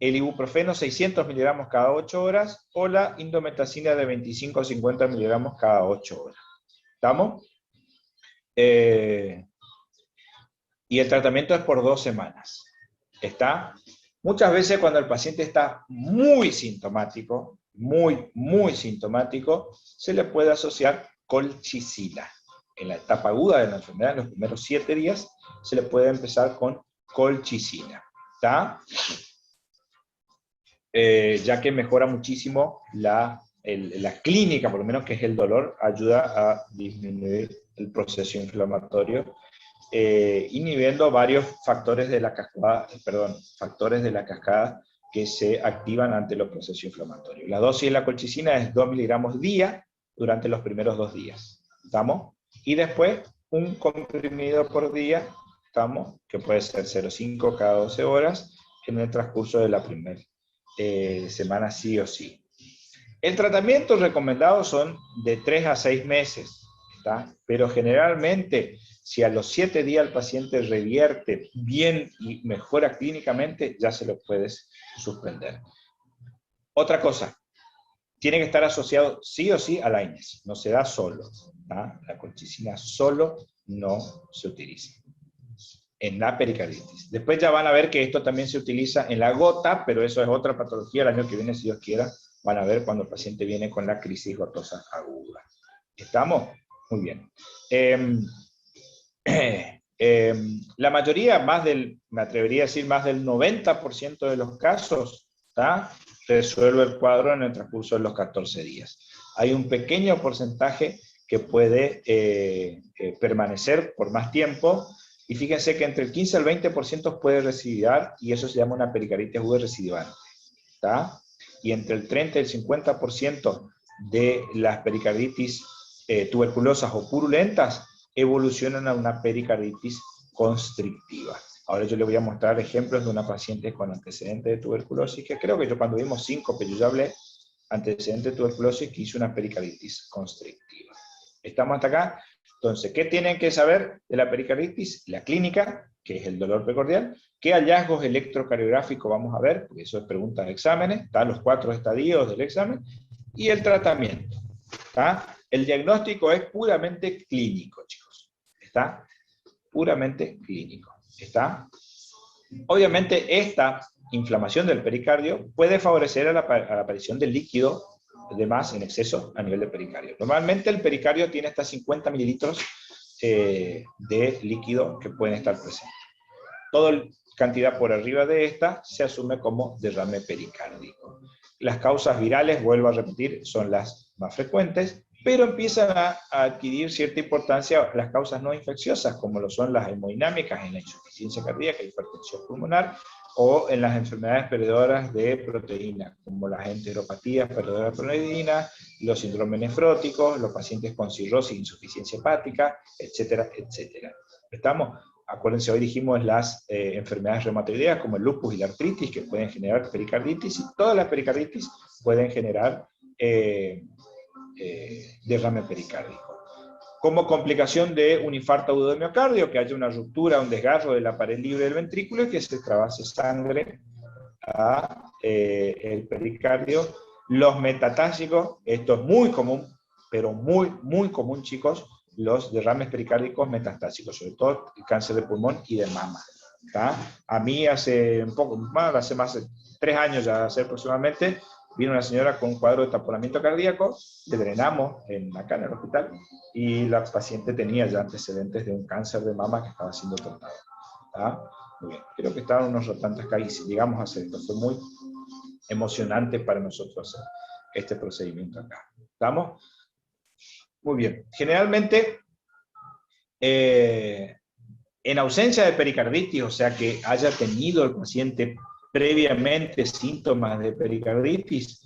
el ibuprofeno 600 miligramos cada 8 horas, o la indometacina de 25 a 50 miligramos cada 8 horas. ¿Estamos? Y el tratamiento es por 2 semanas. ¿Está? Muchas veces cuando el paciente está muy sintomático, muy sintomático, se le puede asociar colchicina. En la etapa aguda de la enfermedad, en los primeros 7 días, se le puede empezar con colchicina. ¿está? Ya que mejora muchísimo la clínica, por lo menos que es el dolor, ayuda a disminuir el proceso inflamatorio, inhibiendo varios factores de la cascada, que se activan ante los procesos inflamatorios. La dosis de la colchicina es 2 miligramos día durante los primeros 2 días, ¿estamos? Y después un comprimido por día, ¿estamos? Que puede ser 0,5 cada 12 horas en el transcurso de la primera semana sí o sí. El tratamiento recomendado son de 3 a 6 meses, ¿está? Pero generalmente, si a los 7 días el paciente revierte bien y mejora clínicamente, ya se lo puedes suspender. Otra cosa, tiene que estar asociado sí o sí a la INES, no se da solo, ¿tá? La colchicina solo no se utiliza en la pericarditis. Después ya van a ver que esto también se utiliza en la gota, pero eso es otra patología. El año que viene, si Dios quiera, van a ver cuando el paciente viene con la crisis gotosa aguda. ¿Estamos? Muy bien. La mayoría, me atrevería a decir, más del 90% de los casos, ¿tá? Resuelve el cuadro en el transcurso de los 14 días. Hay un pequeño porcentaje que puede permanecer por más tiempo, y fíjense que entre el 15 al 20% puede recidivar, y eso se llama una pericarditis aguda recidivante, ¿tá? Y entre el 30 y el 50% de las pericarditis tuberculosas o purulentas evolucionan a una pericarditis constrictiva. Ahora yo le voy a mostrar ejemplos de una paciente con antecedente de tuberculosis, que creo que yo cuando vimos síncope, yo ya hablé, antecedente de tuberculosis, que hizo una pericarditis constrictiva. ¿Estamos hasta acá? Entonces, ¿qué tienen que saber de la pericarditis? La clínica, que es el dolor precordial. ¿Qué hallazgos electrocardiográficos vamos a ver? Porque eso es pregunta de exámenes, están los 4 estadios del examen, y el tratamiento, ¿está? El diagnóstico es puramente clínico, chicos, ¿está? Puramente clínico, ¿está? Obviamente, esta inflamación del pericardio puede favorecer a la aparición de líquido de más en exceso a nivel de pericardio. Normalmente el pericardio tiene hasta 50 mililitros de líquido que pueden estar presentes. Toda cantidad por arriba de esta se asume como derrame pericárdico. Las causas virales, vuelvo a repetir, son las más frecuentes, pero empiezan a adquirir cierta importancia las causas no infecciosas, como lo son las hemodinámicas en la insuficiencia cardíaca, hipertensión pulmonar, o en las enfermedades perdedoras de proteína, como las enteropatías perdedoras de proteína, los síndromes nefróticos, los pacientes con cirrosis, insuficiencia hepática, etcétera, etcétera. ¿Estamos? Acuérdense, hoy dijimos las enfermedades reumatoideas, como el lupus y la artritis, que pueden generar pericarditis, y todas las pericarditis pueden generar derrame pericárdico. Como complicación de un infarto agudo de miocardio, que haya una ruptura, un desgarro de la pared libre del ventrículo y que se trabase sangre a el pericardio. Los metatásicos, esto es muy común, pero muy, muy común, chicos, los derrames pericárdicos metastásicos, sobre todo el cáncer de pulmón y de mama, ¿tá? A mí hace un poco, bueno, hace más de 3 años ya, hace aproximadamente, vino una señora con un cuadro de taponamiento cardíaco, le drenamos acá en el hospital, y la paciente tenía ya antecedentes de un cáncer de mama que estaba siendo tratado. ¿Tá? Muy bien, creo que estaban unos rotantes acá y llegamos a hacer esto. Fue muy emocionante para nosotros hacer este procedimiento acá. ¿Estamos? Muy bien. Generalmente, en ausencia de pericarditis, o sea que haya tenido el paciente previamente síntomas de pericarditis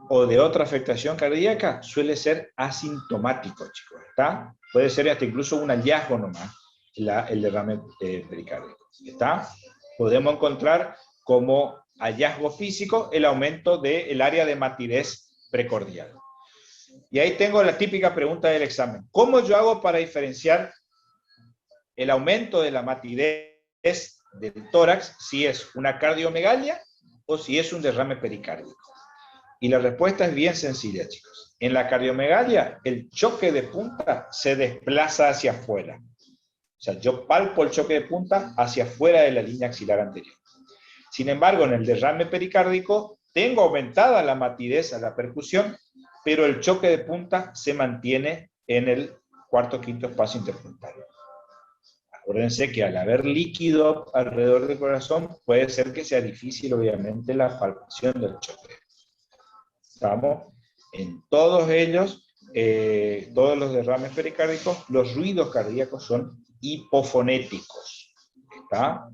o de otra afectación cardíaca, suele ser asintomático, chicos, ¿está? Puede ser hasta incluso un hallazgo nomás, el derrame pericárdico, ¿está? Podemos encontrar como hallazgo físico el aumento del área de matidez precordial. Y ahí tengo la típica pregunta del examen. ¿Cómo yo hago para diferenciar el aumento de la matidez del tórax, si es una cardiomegalia o si es un derrame pericárdico? Y la respuesta es bien sencilla, chicos. En la cardiomegalia, el choque de punta se desplaza hacia afuera. O sea, yo palpo el choque de punta hacia afuera de la línea axilar anterior. Sin embargo, en el derrame pericárdico, tengo aumentada la matidez a la percusión, pero el choque de punta se mantiene en el cuarto o quinto espacio interpuntal. Acuérdense que al haber líquido alrededor del corazón, puede ser que sea difícil, obviamente, la palpación del choque. ¿Estamos? En todos ellos, todos los derrames pericárdicos, los ruidos cardíacos son hipofonéticos. ¿Está?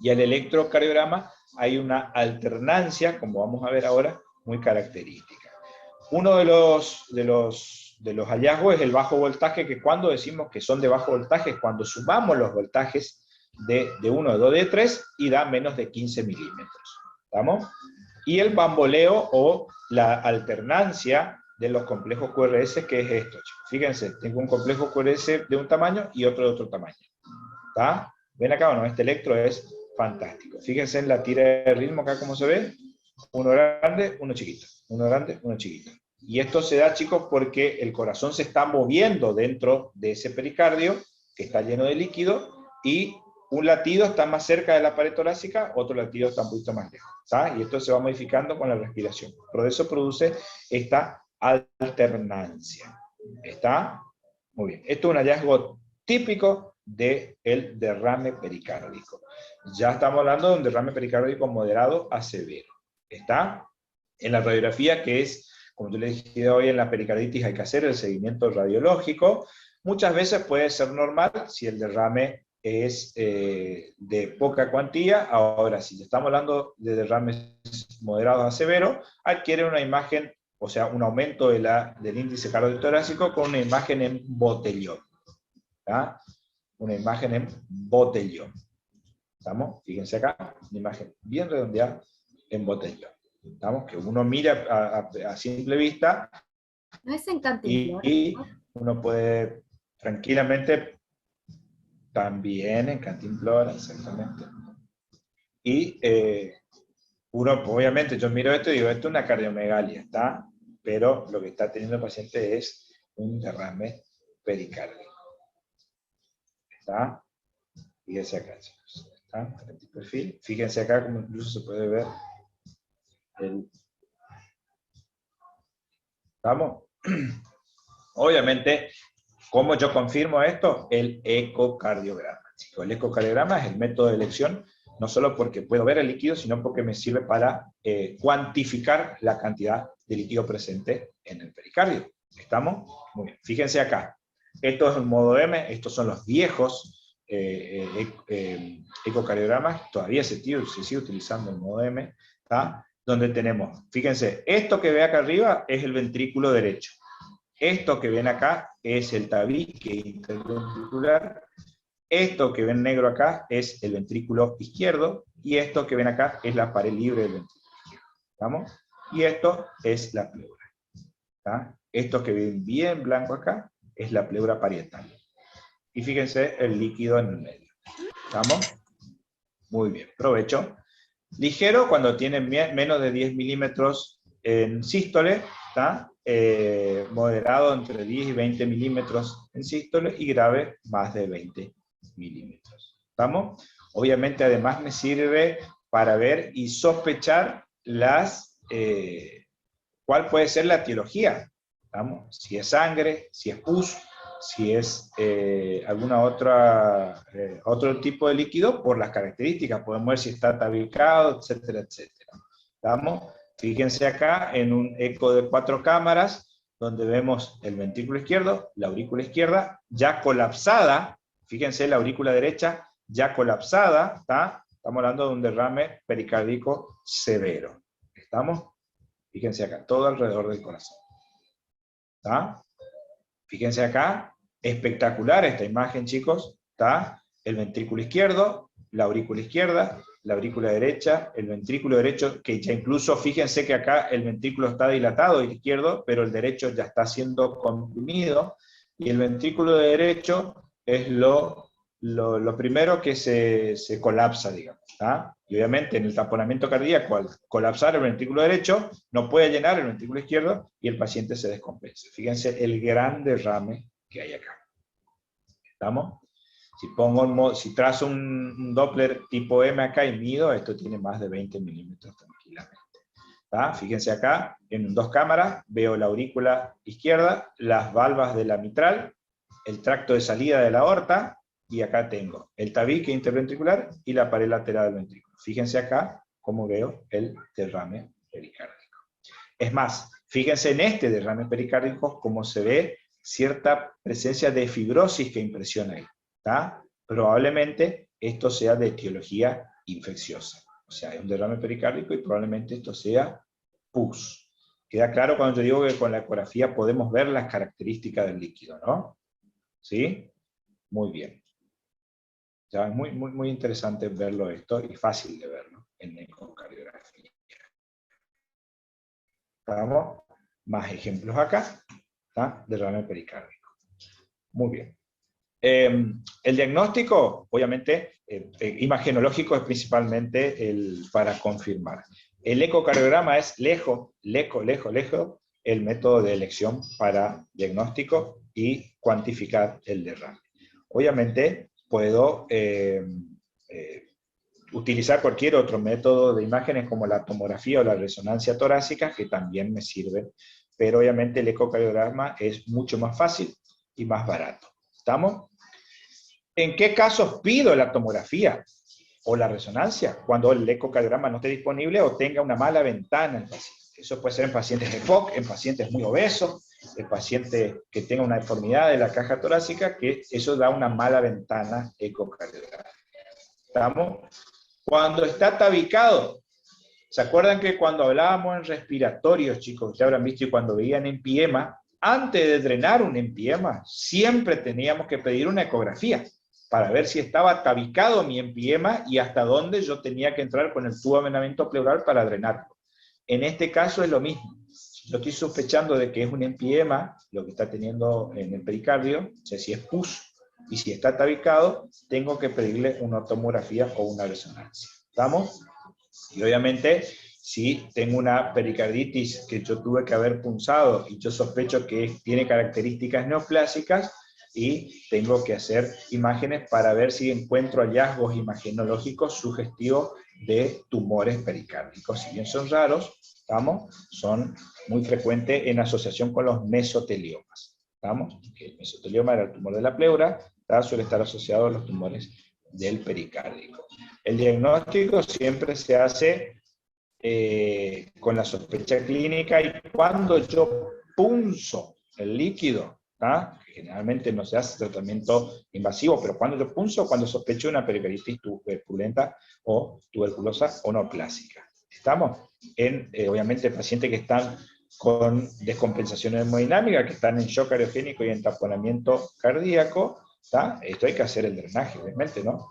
Y al electrocardiograma hay una alternancia, como vamos a ver ahora, muy característica. Uno de los hallazgos es el bajo voltaje, que cuando decimos que son de bajo voltaje, es cuando sumamos los voltajes de 1, de 2, de 3, y da menos de 15 milímetros. ¿Estamos? Y el bamboleo o la alternancia de los complejos QRS, que es esto, chicos. Fíjense, tengo un complejo QRS de un tamaño y otro de otro tamaño. ¿Está? ¿Ven acá o no? Este electro es fantástico. Fíjense en la tira de ritmo acá, como se ve. Uno grande, uno chiquito. Uno grande, uno chiquito. Y esto se da, chicos, porque el corazón se está moviendo dentro de ese pericardio, que está lleno de líquido, y un latido está más cerca de la pared torácica, otro latido está un poquito más lejos. ¿Está? Y esto se va modificando con la respiración. Por eso produce esta alternancia. ¿Está? Muy bien. Esto es un hallazgo típico del derrame pericárdico. Ya estamos hablando de un derrame pericárdico moderado a severo. ¿Está? En la radiografía, que es, como yo les dije hoy, en la pericarditis hay que hacer el seguimiento radiológico. Muchas veces puede ser normal si el derrame es de poca cuantía. Ahora, si estamos hablando de derrames moderados a severos, adquiere una imagen, o sea, un aumento del índice cardiotorácico con una imagen en botellón. ¿Está? Una imagen en botellón. ¿Estamos? Fíjense acá, una imagen bien redondeada en botellón. ¿Estamos? Que uno mira a simple vista ¿No es en Cantimplora? y uno puede tranquilamente, también en Cantimplora, exactamente. Y uno, obviamente, yo miro esto y digo, esto es una cardiomegalia, ¿está? Pero lo que está teniendo el paciente es un derrame pericárdico. ¿Está? Fíjense acá, chicos. ¿Está? El perfil. Fíjense acá como incluso se puede ver ¿Estamos? Obviamente, ¿cómo yo confirmo esto? El ecocardiograma. Chicos, el ecocardiograma es el método de elección, no solo porque puedo ver el líquido, sino porque me sirve para cuantificar la cantidad de líquido presente en el pericardio. ¿Estamos? Muy bien. Fíjense acá. Esto es el modo M, estos son los viejos ecocardiogramas, todavía se sigue utilizando el modo M, ¿tá? Donde tenemos, fíjense, esto que ve acá arriba es el ventrículo derecho. Esto que ven acá es el tabique interventricular. Esto que ven negro acá es el ventrículo izquierdo. Y esto que ven acá es la pared libre del ventrículo izquierdo. ¿Estamos? Y esto es la pleura. ¿Está? Esto que ven bien blanco acá es la pleura parietal. Y fíjense el líquido en el medio. ¿Estamos? Muy bien, provecho. Ligero cuando tiene menos de 10 milímetros en sístole, ¿está? Moderado entre 10 y 20 milímetros en sístole, y grave más de 20 milímetros. ¿Estamos? Obviamente además me sirve para ver y sospechar cuál puede ser la etiología. ¿Estamos? Si es sangre, si es pus, si es alguna otro tipo de líquido, por las características. Podemos ver si está tabicado, etcétera, etcétera. ¿Estamos? Fíjense acá en un eco de 4 cámaras, donde vemos el ventrículo izquierdo, la aurícula izquierda, ya colapsada. Fíjense la aurícula derecha, ya colapsada. ¿Está? Estamos hablando de un derrame pericárdico severo. ¿Estamos? Fíjense acá, todo alrededor del corazón. ¿Está? Fíjense acá, espectacular esta imagen, chicos. ¿Está? El ventrículo izquierdo, la aurícula izquierda, la aurícula derecha, el ventrículo derecho, que ya incluso, fíjense que acá el ventrículo está dilatado, el izquierdo, pero el derecho ya está siendo comprimido, y el ventrículo derecho es lo primero que se colapsa, digamos. ¿Está? Y obviamente en el taponamiento cardíaco, al colapsar el ventrículo derecho, no puede llenar el ventrículo izquierdo y el paciente se descompensa. Fíjense el gran derrame que hay acá. ¿Estamos? Si trazo un Doppler tipo M acá y mido, esto tiene más de 20 milímetros tranquilamente. ¿Está? Fíjense acá, en 2 cámaras, veo la aurícula izquierda, las valvas de la mitral, el tracto de salida de la aorta, y acá tengo el tabique interventricular y la pared lateral del ventrículo. Fíjense acá cómo veo el derrame pericárdico. Es más, fíjense en este derrame pericárdico cómo se ve cierta presencia de fibrosis que impresiona ahí. ¿Tá? Probablemente esto sea de etiología infecciosa. O sea, es un derrame pericárdico y probablemente esto sea pus. Queda claro cuando yo digo que con la ecografía podemos ver las características del líquido, ¿no? ¿Sí? Muy bien. Ya es muy interesante verlo esto y fácil de verlo en ecocardiografía. Vamos, más ejemplos acá, ¿tá? Derrame pericárdico. Muy bien. El diagnóstico, obviamente, imagenológico es principalmente para confirmar. El ecocardiograma es lejos el método de elección para diagnóstico y cuantificar el derrame. Obviamente, puedo utilizar cualquier otro método de imágenes como la tomografía o la resonancia torácica, que también me sirven, pero obviamente el ecocardiograma es mucho más fácil y más barato. ¿Estamos? ¿En qué casos pido la tomografía o la resonancia? Cuando el ecocardiograma no esté disponible o tenga una mala ventana en el paciente. Eso puede ser en pacientes EPOC, en pacientes muy obesos, en pacientes que tengan una deformidad de la caja torácica, que eso da una mala ventana ecocardiográfica. ¿Estamos? Cuando está tabicado, ¿se acuerdan que cuando hablábamos en respiratorios, chicos, ustedes habrán visto y cuando veían empiema, antes de drenar un empiema, siempre teníamos que pedir una ecografía para ver si estaba tabicado mi empiema y hasta dónde yo tenía que entrar con el tubo de avenamiento pleural para drenarlo. En este caso es lo mismo. Yo estoy sospechando de que es un empiema, lo que está teniendo en el pericardio, o sea, si es pus, y si está tabicado, tengo que pedirle una tomografía o una resonancia. ¿Estamos? Y obviamente, si tengo una pericarditis que yo tuve que haber punzado y yo sospecho que tiene características neoplásicas, y tengo que hacer imágenes para ver si encuentro hallazgos imagenológicos sugestivos de tumores pericárdicos. Si bien son raros, ¿estamos? Son muy frecuentes en asociación con los mesoteliomas. ¿Estamos? El mesotelioma era el tumor de la pleura, ¿tá? Suele estar asociado a los tumores del pericárdico. El diagnóstico siempre se hace con la sospecha clínica y cuando yo punzo el líquido, ¿tá? Generalmente no se hace tratamiento invasivo, pero cuando yo punzo, cuando sospecho una pericarditis tuberculenta o tuberculosa o neoplásica. ¿Estamos? Obviamente pacientes que están con descompensación hemodinámica, que están en shock cariogénico y en taponamiento cardíaco, ¿tá? Esto hay que hacer el drenaje, obviamente, ¿no?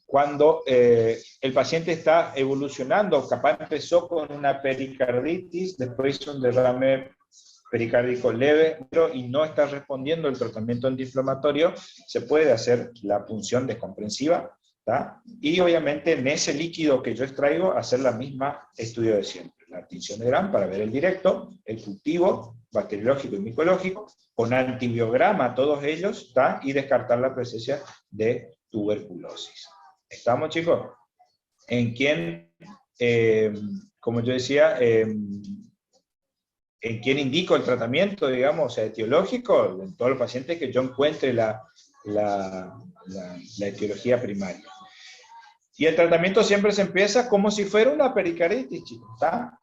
Cuando el paciente está evolucionando, capaz empezó con una pericarditis, después hizo un derrame pericárdico leve y no está respondiendo el tratamiento antiinflamatorio, se puede hacer la punción descomprensiva, ¿tá? Y obviamente en ese líquido que yo extraigo, hacer la misma estudio de siempre. La tinción de Gram para ver el directo, el cultivo bacteriológico y micológico, con antibiograma todos ellos, ¿tá? Y descartar la presencia de tuberculosis. ¿Estamos, chicos? En quien, como yo decía, en quién indico el tratamiento, digamos, o sea, etiológico, en todos los pacientes que yo encuentre la etiología primaria. Y el tratamiento siempre se empieza como si fuera una pericarditis, chicos, ¿está?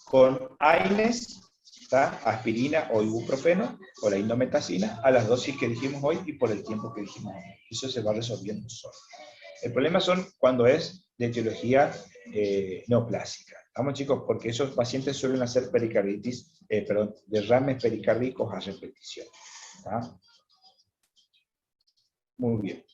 Con AINES, ¿está? Aspirina o ibuprofeno, o la indometacina, a las dosis que dijimos hoy y por el tiempo que dijimos hoy. Eso se va resolviendo solo. El problema son cuando es de etiología neoplásica. Vamos, chicos, porque esos pacientes suelen hacer pericarditis, derrames pericárdicos a repetición. ¿Tá? Muy bien.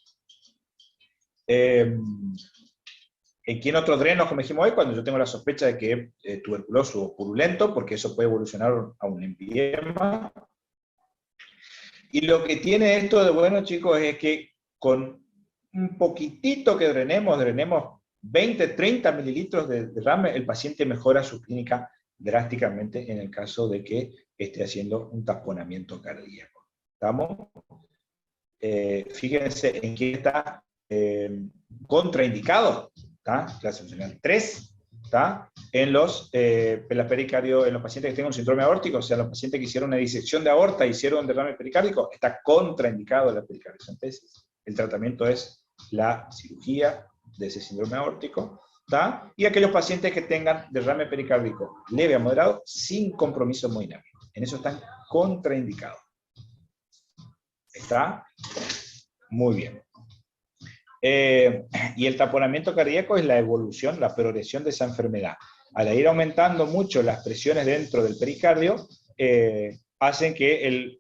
¿En quién otro dreno, como dijimos hoy? Cuando yo tengo la sospecha de que es tuberculoso o purulento, porque eso puede evolucionar a un empiema. Y lo que tiene esto de bueno, chicos, es que con un poquitito que drenemos 20, 30 mililitros de derrame, el paciente mejora su clínica drásticamente en el caso de que esté haciendo un taponamiento cardíaco. ¿Estamos? Fíjense en quién está contraindicado, ¿tá? Clase funcional 3, ¿tá? En los pericardio, en los pacientes que tengan un síndrome aórtico, o sea, los pacientes que hicieron una disección de aorta, hicieron un derrame pericárdico, está contraindicado la pericardiocentesis. el tratamiento es la cirugía de ese síndrome aórtico, ¿tá? Y aquellos pacientes que tengan derrame pericárdico leve a moderado sin compromiso hemodinámico. En eso están contraindicados. ¿Está? Muy bien. Y el taponamiento cardíaco es la evolución, la progresión de esa enfermedad. Al ir aumentando mucho las presiones dentro del pericardio, hacen que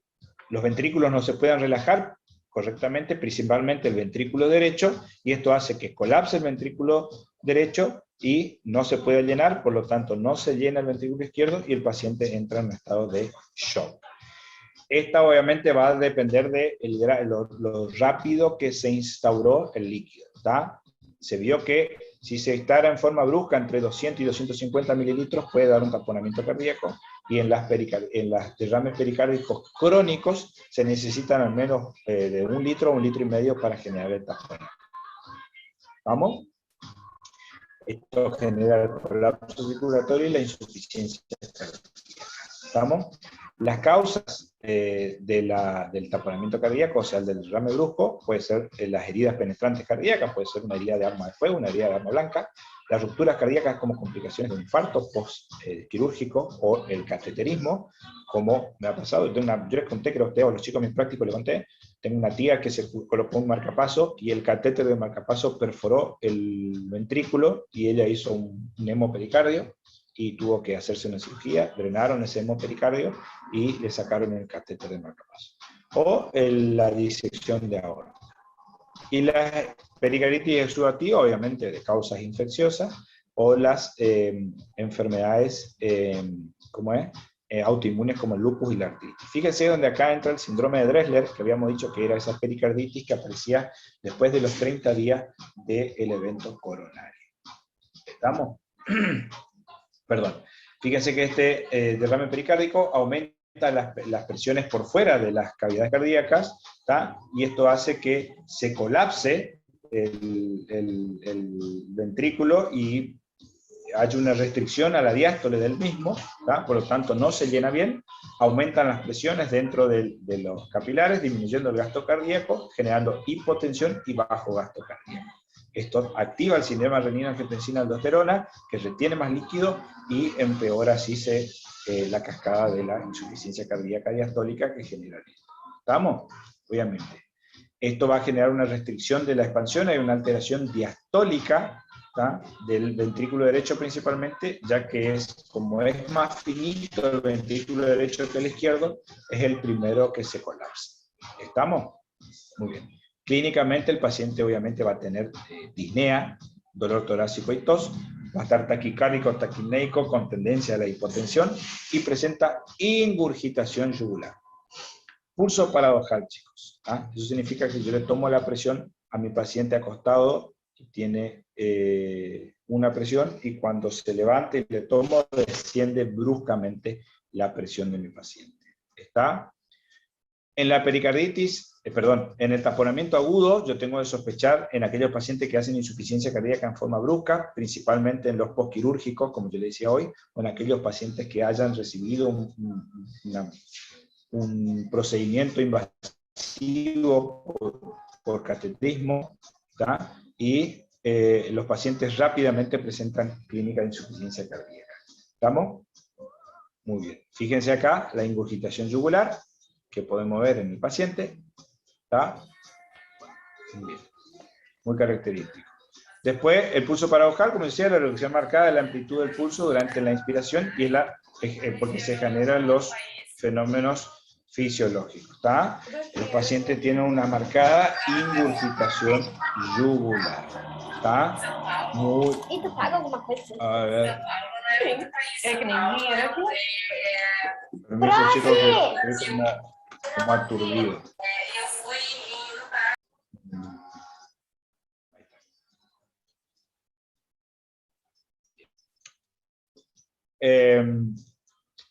los ventrículos no se puedan relajar correctamente, principalmente el ventrículo derecho, y esto hace que colapse el ventrículo derecho y no se puede llenar, por lo tanto no se llena el ventrículo izquierdo y el paciente entra en un estado de shock. Esta obviamente va a depender de lo rápido que se instauró el líquido, ¿tá? Se vio que si se instala en forma brusca entre 200 y 250 mililitros puede dar un taponamiento cardíaco, y en las derrames pericárdicos crónicos se necesitan al menos de 1 litro o 1,5 litros para generar el taponamiento. ¿Vamos? Esto genera el colapso circulatorio y la insuficiencia cardíaca. ¿Estamos? Las causas del taponamiento cardíaco, o sea, el del derrame brusco, puede ser las heridas penetrantes cardíacas, puede ser una herida de arma de fuego, una herida de arma blanca, las rupturas cardíacas como complicaciones de infarto post-quirúrgico, o el cateterismo, como me ha pasado. Yo les conté, creo que a los chicos mis prácticos les conté, tengo una tía que se colocó un marcapaso y el catéter de marcapaso perforó el ventrículo y ella hizo un hemopericardio y tuvo que hacerse una cirugía, drenaron ese hemopericardio y le sacaron el catéter de marcapaso. O la disección de aorta. Y la pericarditis exudativa, obviamente de causas infecciosas, o las enfermedades autoinmunes como el lupus y la artritis. Fíjense donde acá entra el síndrome de Dressler, que habíamos dicho que era esa pericarditis que aparecía después de los 30 días del evento coronario. ¿Estamos? Perdón. Fíjense que este derrame pericárdico aumenta las presiones por fuera de las cavidades cardíacas, ¿tá? Y esto hace que se colapse el ventrículo y hay una restricción a la diástole del mismo, ¿tá? Por lo tanto no se llena bien, aumentan las presiones dentro de los capilares, disminuyendo el gasto cardíaco, generando hipotensión y bajo gasto cardíaco. Esto activa el sistema renina-angiotensina-aldosterona, que retiene más líquido y empeora así la cascada de la insuficiencia cardíaca diastólica que genera esto. ¿Estamos? Obviamente. Esto va a generar una restricción de la expansión, hay una alteración diastólica, ¿tá? Del ventrículo derecho principalmente, ya que como es más finito el ventrículo derecho que el izquierdo, es el primero que se colapsa. ¿Estamos? Muy bien. Clínicamente el paciente obviamente va a tener disnea, dolor torácico y tos, va a estar taquicárdico, taquipneico con tendencia a la hipotensión y presenta ingurgitación yugular. Pulso paradojal, chicos. ¿Ah? Eso significa que yo le tomo la presión a mi paciente acostado que tiene una presión y cuando se levanta y le tomo desciende bruscamente la presión de mi paciente. ¿Está? En la pericarditis, en el taponamiento agudo, yo tengo que sospechar en aquellos pacientes que hacen insuficiencia cardíaca en forma brusca, principalmente en los postquirúrgicos, como yo le decía hoy, o en aquellos pacientes que hayan recibido un procedimiento invasivo por cateterismo, ¿tá? Y los pacientes rápidamente presentan clínica de insuficiencia cardíaca. ¿Estamos? Muy bien. Fíjense acá la ingurgitación yugular, que podemos ver en el paciente, ¿está? Bien. Muy característico. Después, el pulso paradojal, como decía, la reducción marcada de la amplitud del pulso durante la inspiración y porque se generan los fenómenos fisiológicos, ¿está? El paciente tiene una marcada ingurgitación yugular, ¿está? Muy... A ver... Permiso, chicos, que es como aturdido.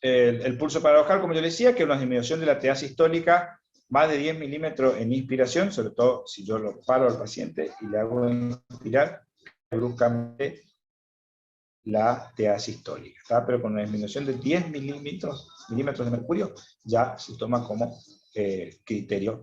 El pulso paradojal, como yo le decía, que es una disminución de la TA sistólica más de 10 milímetros en inspiración, sobre todo si yo lo paro al paciente y le hago inspirar bruscamente la TA sistólica, ¿está? Pero con una disminución de 10 milímetros de mercurio ya se toma como criterio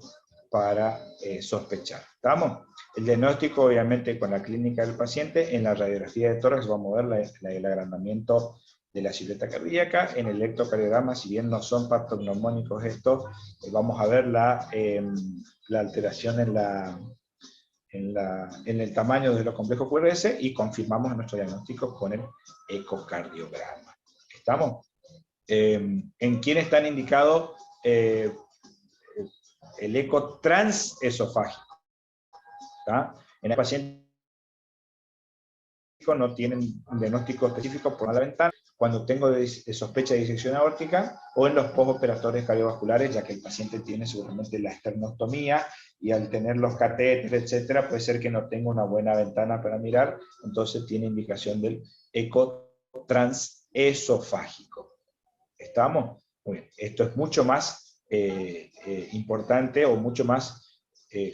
para sospechar. ¿Estamos? El diagnóstico, obviamente, con la clínica del paciente. En la radiografía de tórax vamos a ver el agrandamiento de la silueta cardíaca. En el electrocardiograma, si bien no son patognomónicos estos, vamos a ver la alteración en el tamaño de los complejos QRS y confirmamos nuestro diagnóstico con el ecocardiograma. ¿Estamos? ¿En quién están indicados el eco transesofágico? ¿Está? En el paciente no tienen un diagnóstico específico por la ventana, cuando tengo de sospecha de disección aórtica, o en los postoperatorios cardiovasculares, ya que el paciente tiene seguramente la esternoctomía, y al tener los catéteres, etcétera, puede ser que no tenga una buena ventana para mirar, entonces tiene indicación del eco transesofágico. ¿Estamos? Muy bien. Esto es mucho más importante o mucho más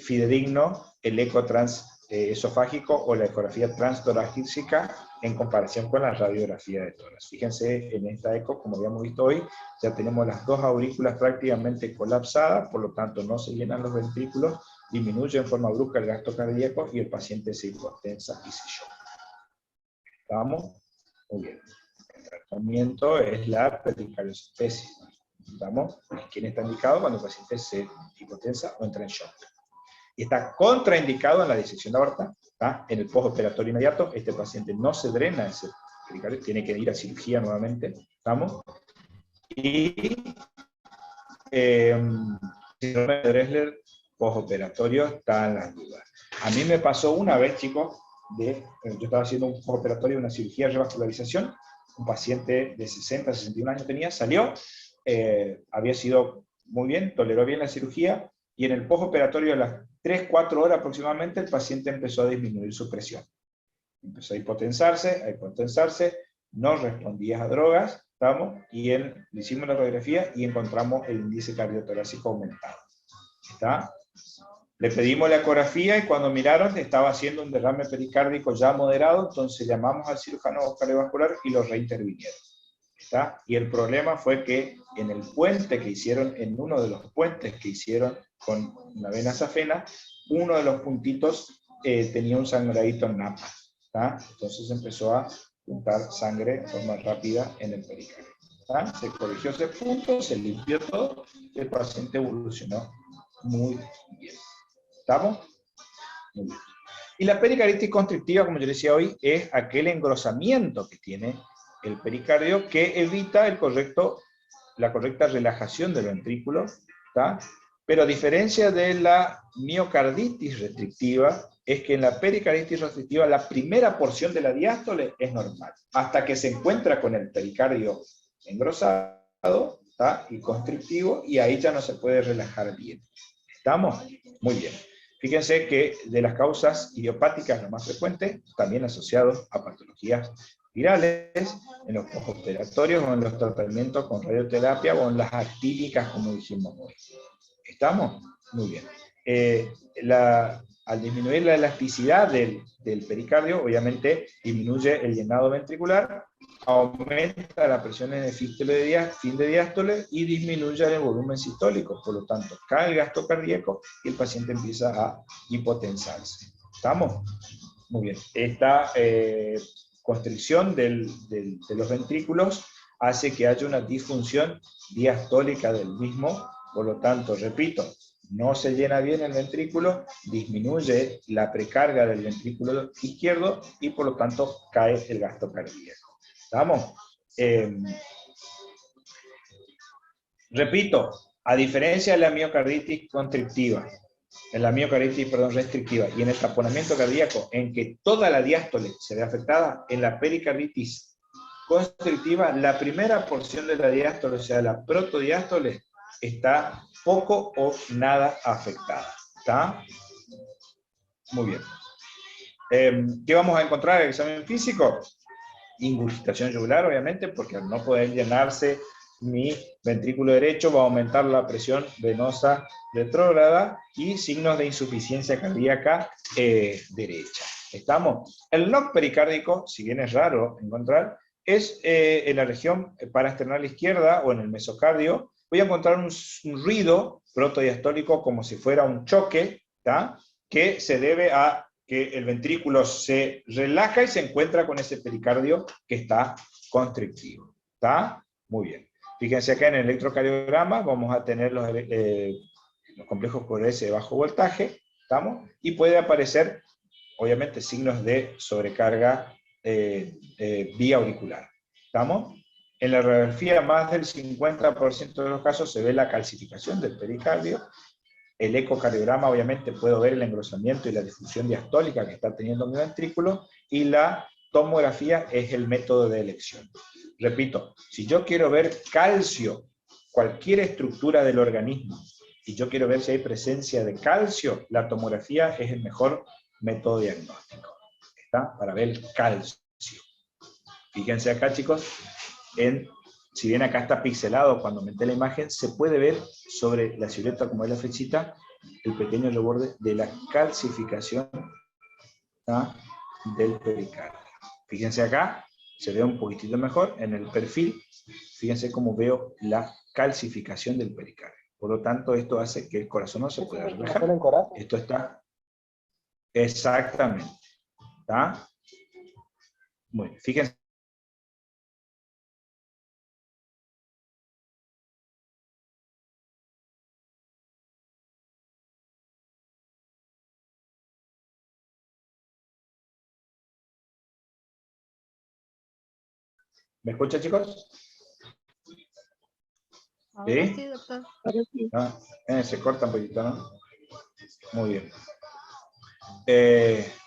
fidedigno el eco transesofágico o la ecografía transtorácica en comparación con la radiografía de tórax. Fíjense en esta eco, como habíamos visto hoy, ya tenemos las dos aurículas prácticamente colapsadas, por lo tanto no se llenan los ventrículos, disminuye en forma brusca el gasto cardíaco y el paciente se hipotensa y se choca. ¿Estamos? Muy bien. El tratamiento es la pericardiocentesis. ¿Estamos? ¿Quién está indicado? Cuando el paciente se hipotensa o entra en shock. Y está contraindicado en la disección de aorta, ¿tá? En el postoperatorio inmediato. Este paciente no se drena ese pericardio, tiene que ir a cirugía nuevamente. ¿Estamos? Y síndrome de Dressler postoperatorio está en las dudas. A mí me pasó una vez, chicos, yo estaba haciendo un postoperatorio, una cirugía de revascularización, un paciente de 60, 61 años tenía, salió, había sido muy bien, toleró bien la cirugía, y en el postoperatorio a las 3-4 horas aproximadamente el paciente empezó a disminuir su presión. Empezó a hipotensarse, no respondía a drogas, ¿estamos? Y le hicimos la radiografía y encontramos el índice cardiotorácico aumentado. ¿Está? Le pedimos la ecografía y cuando miraron estaba haciendo un derrame pericárdico ya moderado, entonces llamamos al cirujano cardiovascular y lo reintervinieron. ¿Está? Y el problema fue que en el puente que hicieron, en uno de los puentes que hicieron con una vena safena, uno de los puntitos tenía un sangradito en napa. ¿Está? Entonces empezó a juntar sangre de forma rápida en el pericardio. ¿Está? Se corrigió ese punto, se limpió todo, y el paciente evolucionó muy bien. ¿Estamos? Muy bien. Y la pericarditis constrictiva, como yo decía hoy, es aquel engrosamiento que tiene el pericardio que evita la correcta relajación del ventrículo, ¿tá? Pero a diferencia de la miocarditis restrictiva, es que en la pericarditis restrictiva la primera porción de la diástole es normal, hasta que se encuentra con el pericardio engrosado, ¿tá? Y constrictivo, y ahí ya no se puede relajar bien. ¿Estamos? Muy bien. Fíjense que de las causas idiopáticas, lo más frecuente, también asociados a patologías virales, en los postoperatorios o en los tratamientos con radioterapia o en las actínicas, como dijimos hoy. ¿Estamos? Muy bien. Al disminuir la elasticidad del pericardio, obviamente disminuye el llenado ventricular, aumenta la presión en el fin de diástole y disminuye el volumen sistólico, por lo tanto cae el gasto cardíaco y el paciente empieza a hipotensarse. ¿Estamos? Muy bien. Esta constricción de los ventrículos hace que haya una disfunción diastólica del mismo, por lo tanto, repito, no se llena bien el ventrículo, disminuye la precarga del ventrículo izquierdo y por lo tanto cae el gasto cardíaco. ¿Estamos? Repito, a diferencia de la miocarditis constrictiva, en la miocarditis, restrictiva y en el taponamiento cardíaco, en que toda la diástole se ve afectada, en la pericarditis constrictiva, la primera porción de la diástole, o sea, la protodiástole, está poco o nada afectada. ¿Está? Muy bien. ¿Qué vamos a encontrar en el examen físico? Ingurgitación yugular, obviamente, porque al no poder llenarse mi ventrículo derecho va a aumentar la presión venosa retrógrada y signos de insuficiencia cardíaca derecha. ¿Estamos? El knock pericárdico, si bien es raro encontrar, es en la región paraesternal izquierda o en el mesocardio. Voy a encontrar un ruido protodiastólico como si fuera un choque, ¿tá? Que se debe a que el ventrículo se relaja y se encuentra con ese pericardio que está constrictivo. ¿Está? Muy bien. Fíjense acá en el electrocardiograma vamos a tener los complejos QRS de bajo voltaje, ¿estamos? Y puede aparecer, obviamente, signos de sobrecarga vía auricular. ¿Estamos? En la radiografía, más del 50% de los casos se ve la calcificación del pericardio. El ecocardiograma, obviamente, puedo ver el engrosamiento y la difusión diastólica que está teniendo mi ventrículo, y la tomografía es el método de elección. Repito, si yo quiero ver calcio, cualquier estructura del organismo, y yo quiero ver si hay presencia de calcio, la tomografía es el mejor método diagnóstico. ¿Está? Para ver el calcio. Fíjense acá, chicos, si bien acá está pixelado, cuando aumenté la imagen, se puede ver sobre la silueta, como es la flechita, el pequeño reborde de la calcificación, ¿tá? Del pericardio. Fíjense acá, se ve un poquitito mejor en el perfil. Fíjense cómo veo la calcificación del pericardio. Por lo tanto, esto hace que el corazón no se pueda relajar. Esto está exactamente. ¿Está? Bueno, fíjense. ¿Me escuchan, chicos? Ahora ¿Sí? sí, doctor. Ah, se corta un poquito, ¿no? Muy bien.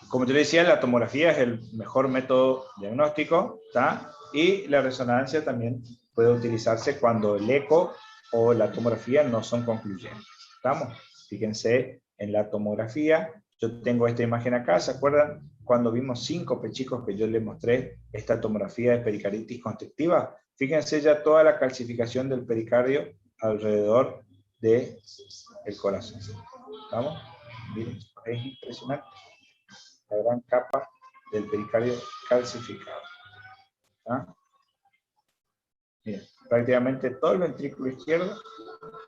Como te decía, la tomografía es el mejor método diagnóstico, ¿tá? Y la resonancia también puede utilizarse cuando el eco o la tomografía no son concluyentes. ¿Estamos? Fíjense en la tomografía. Yo tengo esta imagen acá, ¿se acuerdan? Cuando vimos síncope, chicos, que yo les mostré esta tomografía de pericarditis constrictiva. Fíjense ya toda la calcificación del pericardio alrededor del corazón. ¿Estamos? Miren, es impresionante la gran capa del pericardio calcificado. ¿Ah? Miren, prácticamente todo el ventrículo izquierdo,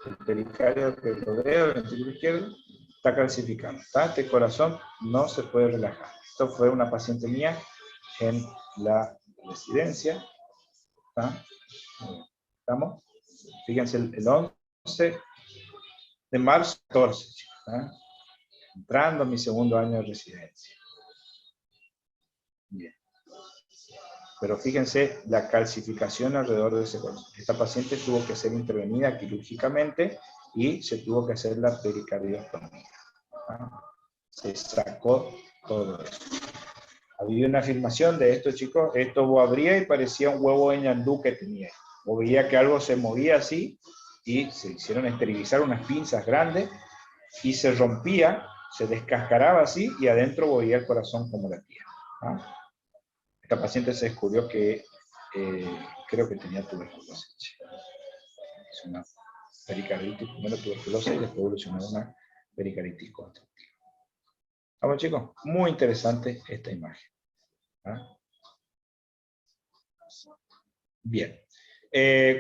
el pericardio que rodea el ventrículo izquierdo, está calcificado. ¿Está? Este corazón no se puede relajar. Esto fue una paciente mía en la residencia. ¿Está? ¿Estamos? Fíjense, el 11 de marzo 14, ¿está? Entrando a mi segundo año de residencia. Bien. Pero fíjense la calcificación alrededor de ese corazón. Esta paciente tuvo que ser intervenida quirúrgicamente y se tuvo que hacer la pericardiotomía. ¿Ah? Se sacó todo eso. Había una filmación de esto, chicos. Esto abría y parecía un huevo de ñandú que tenía. O veía que algo se movía así y se hicieron esterilizar unas pinzas grandes y se rompía, se descascaraba así y adentro veía el corazón como latía. ¿Ah? Esta paciente se descubrió que creo que tenía tuberculosis. Es una pericarditis, primero tuberculosis y después evolucionó a una pericarditis constrictiva. ¿Vamos, chicos? Muy interesante esta imagen. ¿Ah? Bien.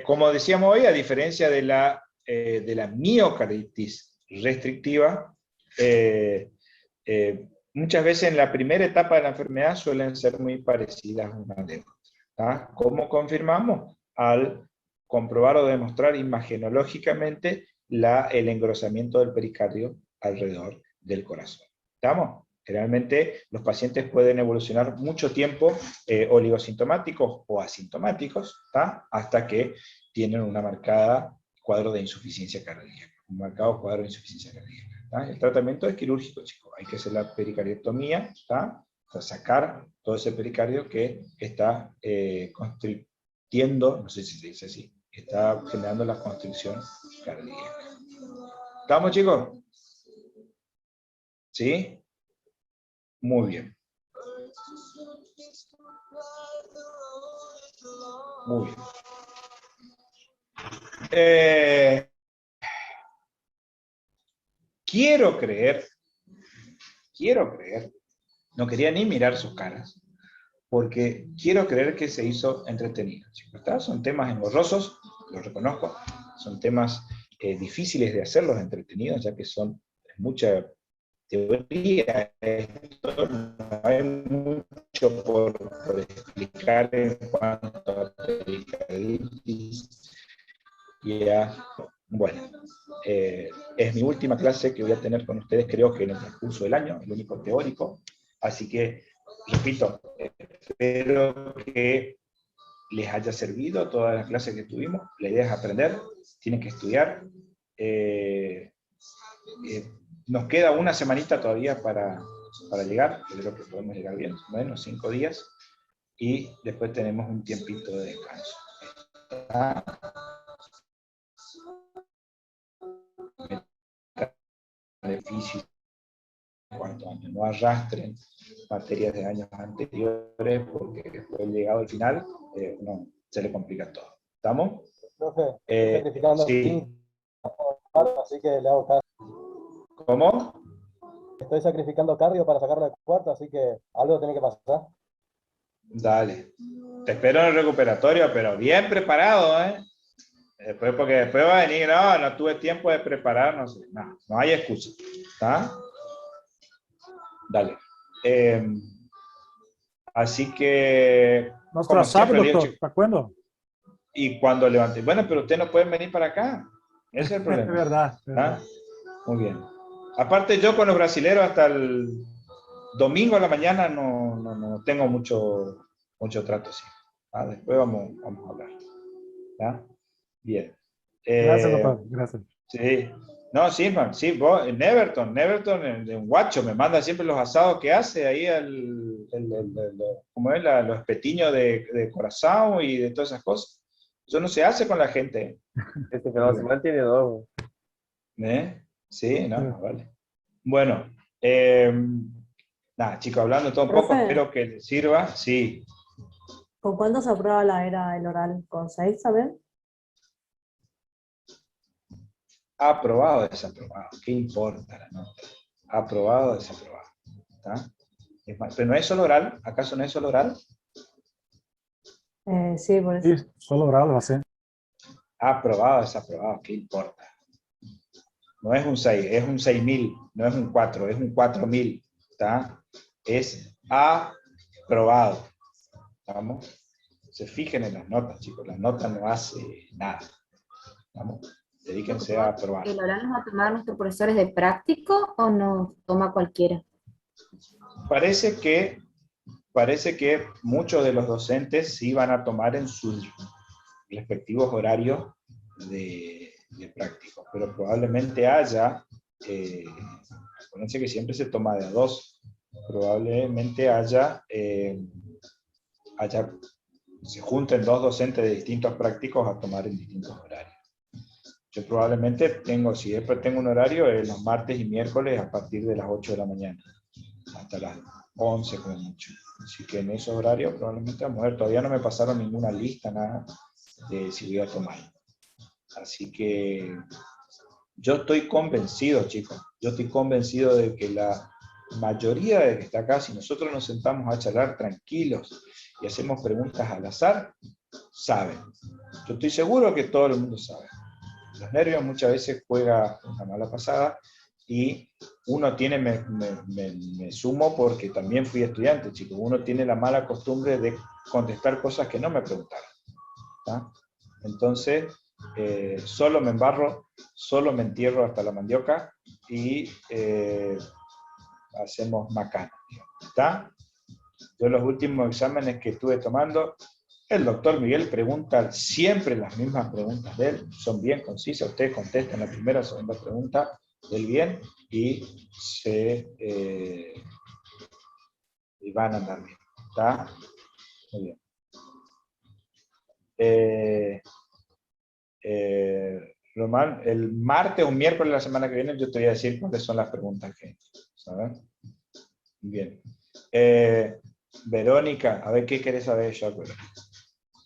Como decíamos hoy, a diferencia de la miocarditis restrictiva, muchas veces en la primera etapa de la enfermedad suelen ser muy parecidas una de otras. ¿Cómo confirmamos? Al comprobar o demostrar imagenológicamente el engrosamiento del pericardio alrededor del corazón. ¿Estamos? Generalmente los pacientes pueden evolucionar mucho tiempo oligosintomáticos o asintomáticos, ¿tá? Hasta que tienen una marcada cuadro de insuficiencia cardíaca. Un marcado cuadro de insuficiencia cardíaca. ¿Tá? El tratamiento es quirúrgico, chicos. Hay que hacer la pericardiotomía, ¿tá? O sea, sacar todo ese pericardio que está constrictiendo, no sé si se dice así, está generando la constricción cardíaca. ¿Estamos, chicos? ¿Sí? Muy bien. Muy bien. Quiero creer, no quería ni mirar sus caras, porque quiero creer que se hizo entretenido. Son temas engorrosos, lo reconozco, son temas difíciles de hacerlos entretenidos, ya que son mucha teoría, esto no hay mucho por explicar en cuanto a pericarditis. Bueno, es mi última clase que voy a tener con ustedes, creo que en el transcurso del año, el único teórico, así que, repito, espero que les haya servido todas las clases que tuvimos. La idea es aprender, tienen que estudiar. Nos queda una semanita todavía para llegar, yo creo que podemos llegar bien, menos 5 días, y después tenemos un tiempito de descanso. Beneficios en cuarto año, no arrastren materias de años anteriores, porque después llegado al final, no, se le complica todo. ¿Estamos? Profe, estoy sacrificando Sí. así que le hago caso. ¿Cómo? Estoy sacrificando cardio para sacarlo de cuarto, así que algo tiene que pasar. Dale. Te espero en el recuperatorio, pero bien preparado, ¿eh? Después, porque después va a venir, no tuve tiempo de preparar, no hay excusa. ¿Está? Dale. Así que... Nuestro asado, siempre, doctor, ¿para cuándo? Y cuando levante. Bueno, pero ustedes no pueden venir para acá. Ese es el problema. Es verdad. ¿Ah? Muy bien. Aparte, yo con los brasileros hasta el domingo a la mañana no tengo mucho trato, sí. ¿Ah? Después vamos a hablar. ¿Ah? Bien. Gracias, doctor. Gracias. Sí. No, sí, man. Sí, vos, en Everton, en Guacho, me manda siempre los asados que hace ahí, ¿cómo es? Los petiños de corazón y de todas esas cosas. Eso no se hace con la gente. Este final de semana tiene dos. Sí, no, vale. Bueno, nada, chicos, hablando todo un poco, Profe. espero que les sirva. Sí. ¿Con cuánto se aprueba la era el oral? ¿Con 6, sabes? Aprobado o desaprobado, ¿qué importa la nota? Aprobado o desaprobado. ¿Está? Pero no es solo oral, ¿acaso no es solo oral? Sí, por eso. Sí, solo oral va a ser. Aprobado o desaprobado, ¿qué importa? No es un 6, es un 6000, no es un 4, es un 4000. ¿Está? Es aprobado. ¿Vamos? Se fijen en las notas, chicos, las notas no hacen nada. ¿Vamos? Dedíquense a aprobar. ¿El oral nos va a tomar nuestros profesores de práctico o nos toma cualquiera? Parece que muchos de los docentes sí van a tomar en sus respectivos horarios de práctico, pero probablemente haya, acuérdense que siempre se toma de a 2, probablemente se junten 2 docentes de distintos prácticos a tomar en distintos horarios. Yo probablemente siempre tengo un horario los martes y miércoles a partir de las 8 de la mañana, hasta las 11 como mucho. Así que en esos horarios probablemente vamos a ver, todavía no me pasaron ninguna lista, nada, de si voy a tomar. Así que yo estoy convencido, chicos, yo estoy convencido de que la mayoría de que está acá, si nosotros nos sentamos a charlar tranquilos y hacemos preguntas al azar, saben. Yo estoy seguro que todo el mundo sabe. Los nervios muchas veces juegan una mala pasada y uno tiene, me sumo porque también fui estudiante, chicos, uno tiene la mala costumbre de contestar cosas que no me preguntaron. ¿Tá? Entonces, solo me embarro, solo me entierro hasta la mandioca y hacemos macana. ¿Está? Yo los últimos exámenes que estuve tomando, el doctor Miguel pregunta siempre las mismas preguntas de él, son bien concisas, ustedes contestan la primera o segunda pregunta del bien y y van a andar bien. ¿Está? Muy bien. Román, el martes o miércoles de la semana que viene yo te voy a decir cuáles son las preguntas que ¿saben? Bien. Verónica, a ver qué querés saber yo.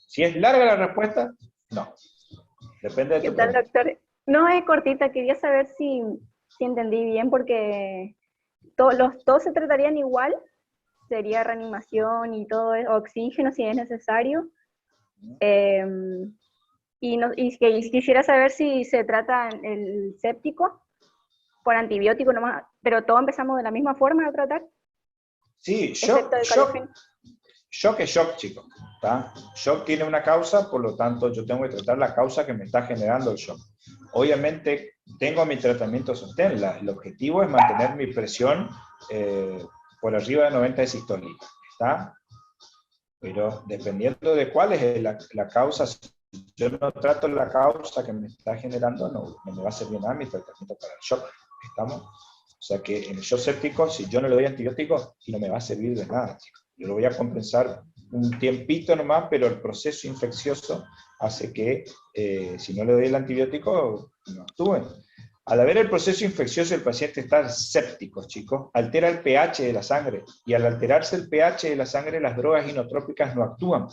Si es larga la respuesta, no. Depende de tu ¿Qué tal, pregunta. doctor? No, es cortita, quería saber si entendí bien, porque todos se tratarían igual, sería reanimación y todo, oxígeno si es necesario. y quisiera saber si se trata el séptico por antibiótico nomás, pero todos empezamos de la misma forma a tratar. Sí, excepto el calefín. shock es shock, chicos. Shock tiene una causa, por lo tanto yo tengo que tratar la causa que me está generando el shock. Obviamente tengo mi tratamiento sostén. El objetivo es mantener mi presión por arriba de 90 de sistólica. ¿Está? Pero dependiendo de cuál es la causa, si yo no trato la causa que me está generando, no me va a servir nada mi tratamiento para el shock. ¿Estamos? O sea que en el shock séptico, si yo no le doy antibiótico, no me va a servir de nada, chicos. Yo lo voy a compensar un tiempito nomás, pero el proceso infeccioso hace que, si no le doy el antibiótico, no actúen. Al haber el proceso infeccioso, el paciente está séptico, chicos, altera el pH de la sangre, y al alterarse el pH de la sangre, las drogas inotrópicas no actúan.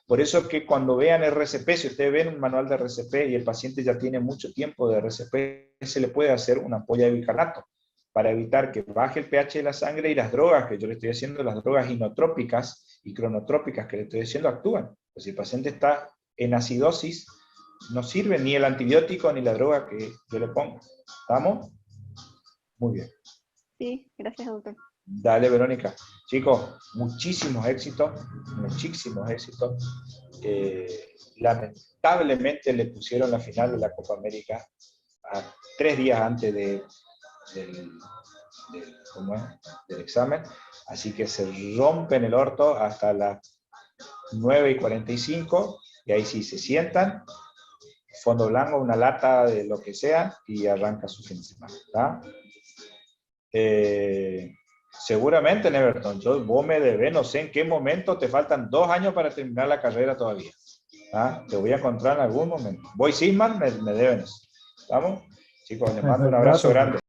Por eso es que cuando vean RCP, si ustedes ven un manual de RCP y el paciente ya tiene mucho tiempo de RCP, se le puede hacer una ampolla de bicarbonato, para evitar que baje el pH de la sangre y las drogas que yo le estoy haciendo, las drogas inotrópicas y cronotrópicas que le estoy haciendo, actúan. Pues si el paciente está en acidosis, no sirve ni el antibiótico ni la droga que yo le pongo. ¿Estamos? Muy bien. Sí, gracias, doctor. Dale, Verónica. Chicos, muchísimos éxitos, muchísimos éxitos. Lamentablemente le pusieron la final de la Copa América a 3 días antes del examen, así que se rompen el orto hasta las 9:45, y ahí sí se sientan, fondo blanco, una lata de lo que sea, y arranca su fin de semana, ¿tá? Seguramente, Neverton, vos me debes, no sé en qué momento, te faltan 2 años para terminar la carrera todavía, ¿tá? Te voy a encontrar en algún momento. Voy Sisman, me deben eso, ¿estamos? Chicos, les mando un abrazo grande.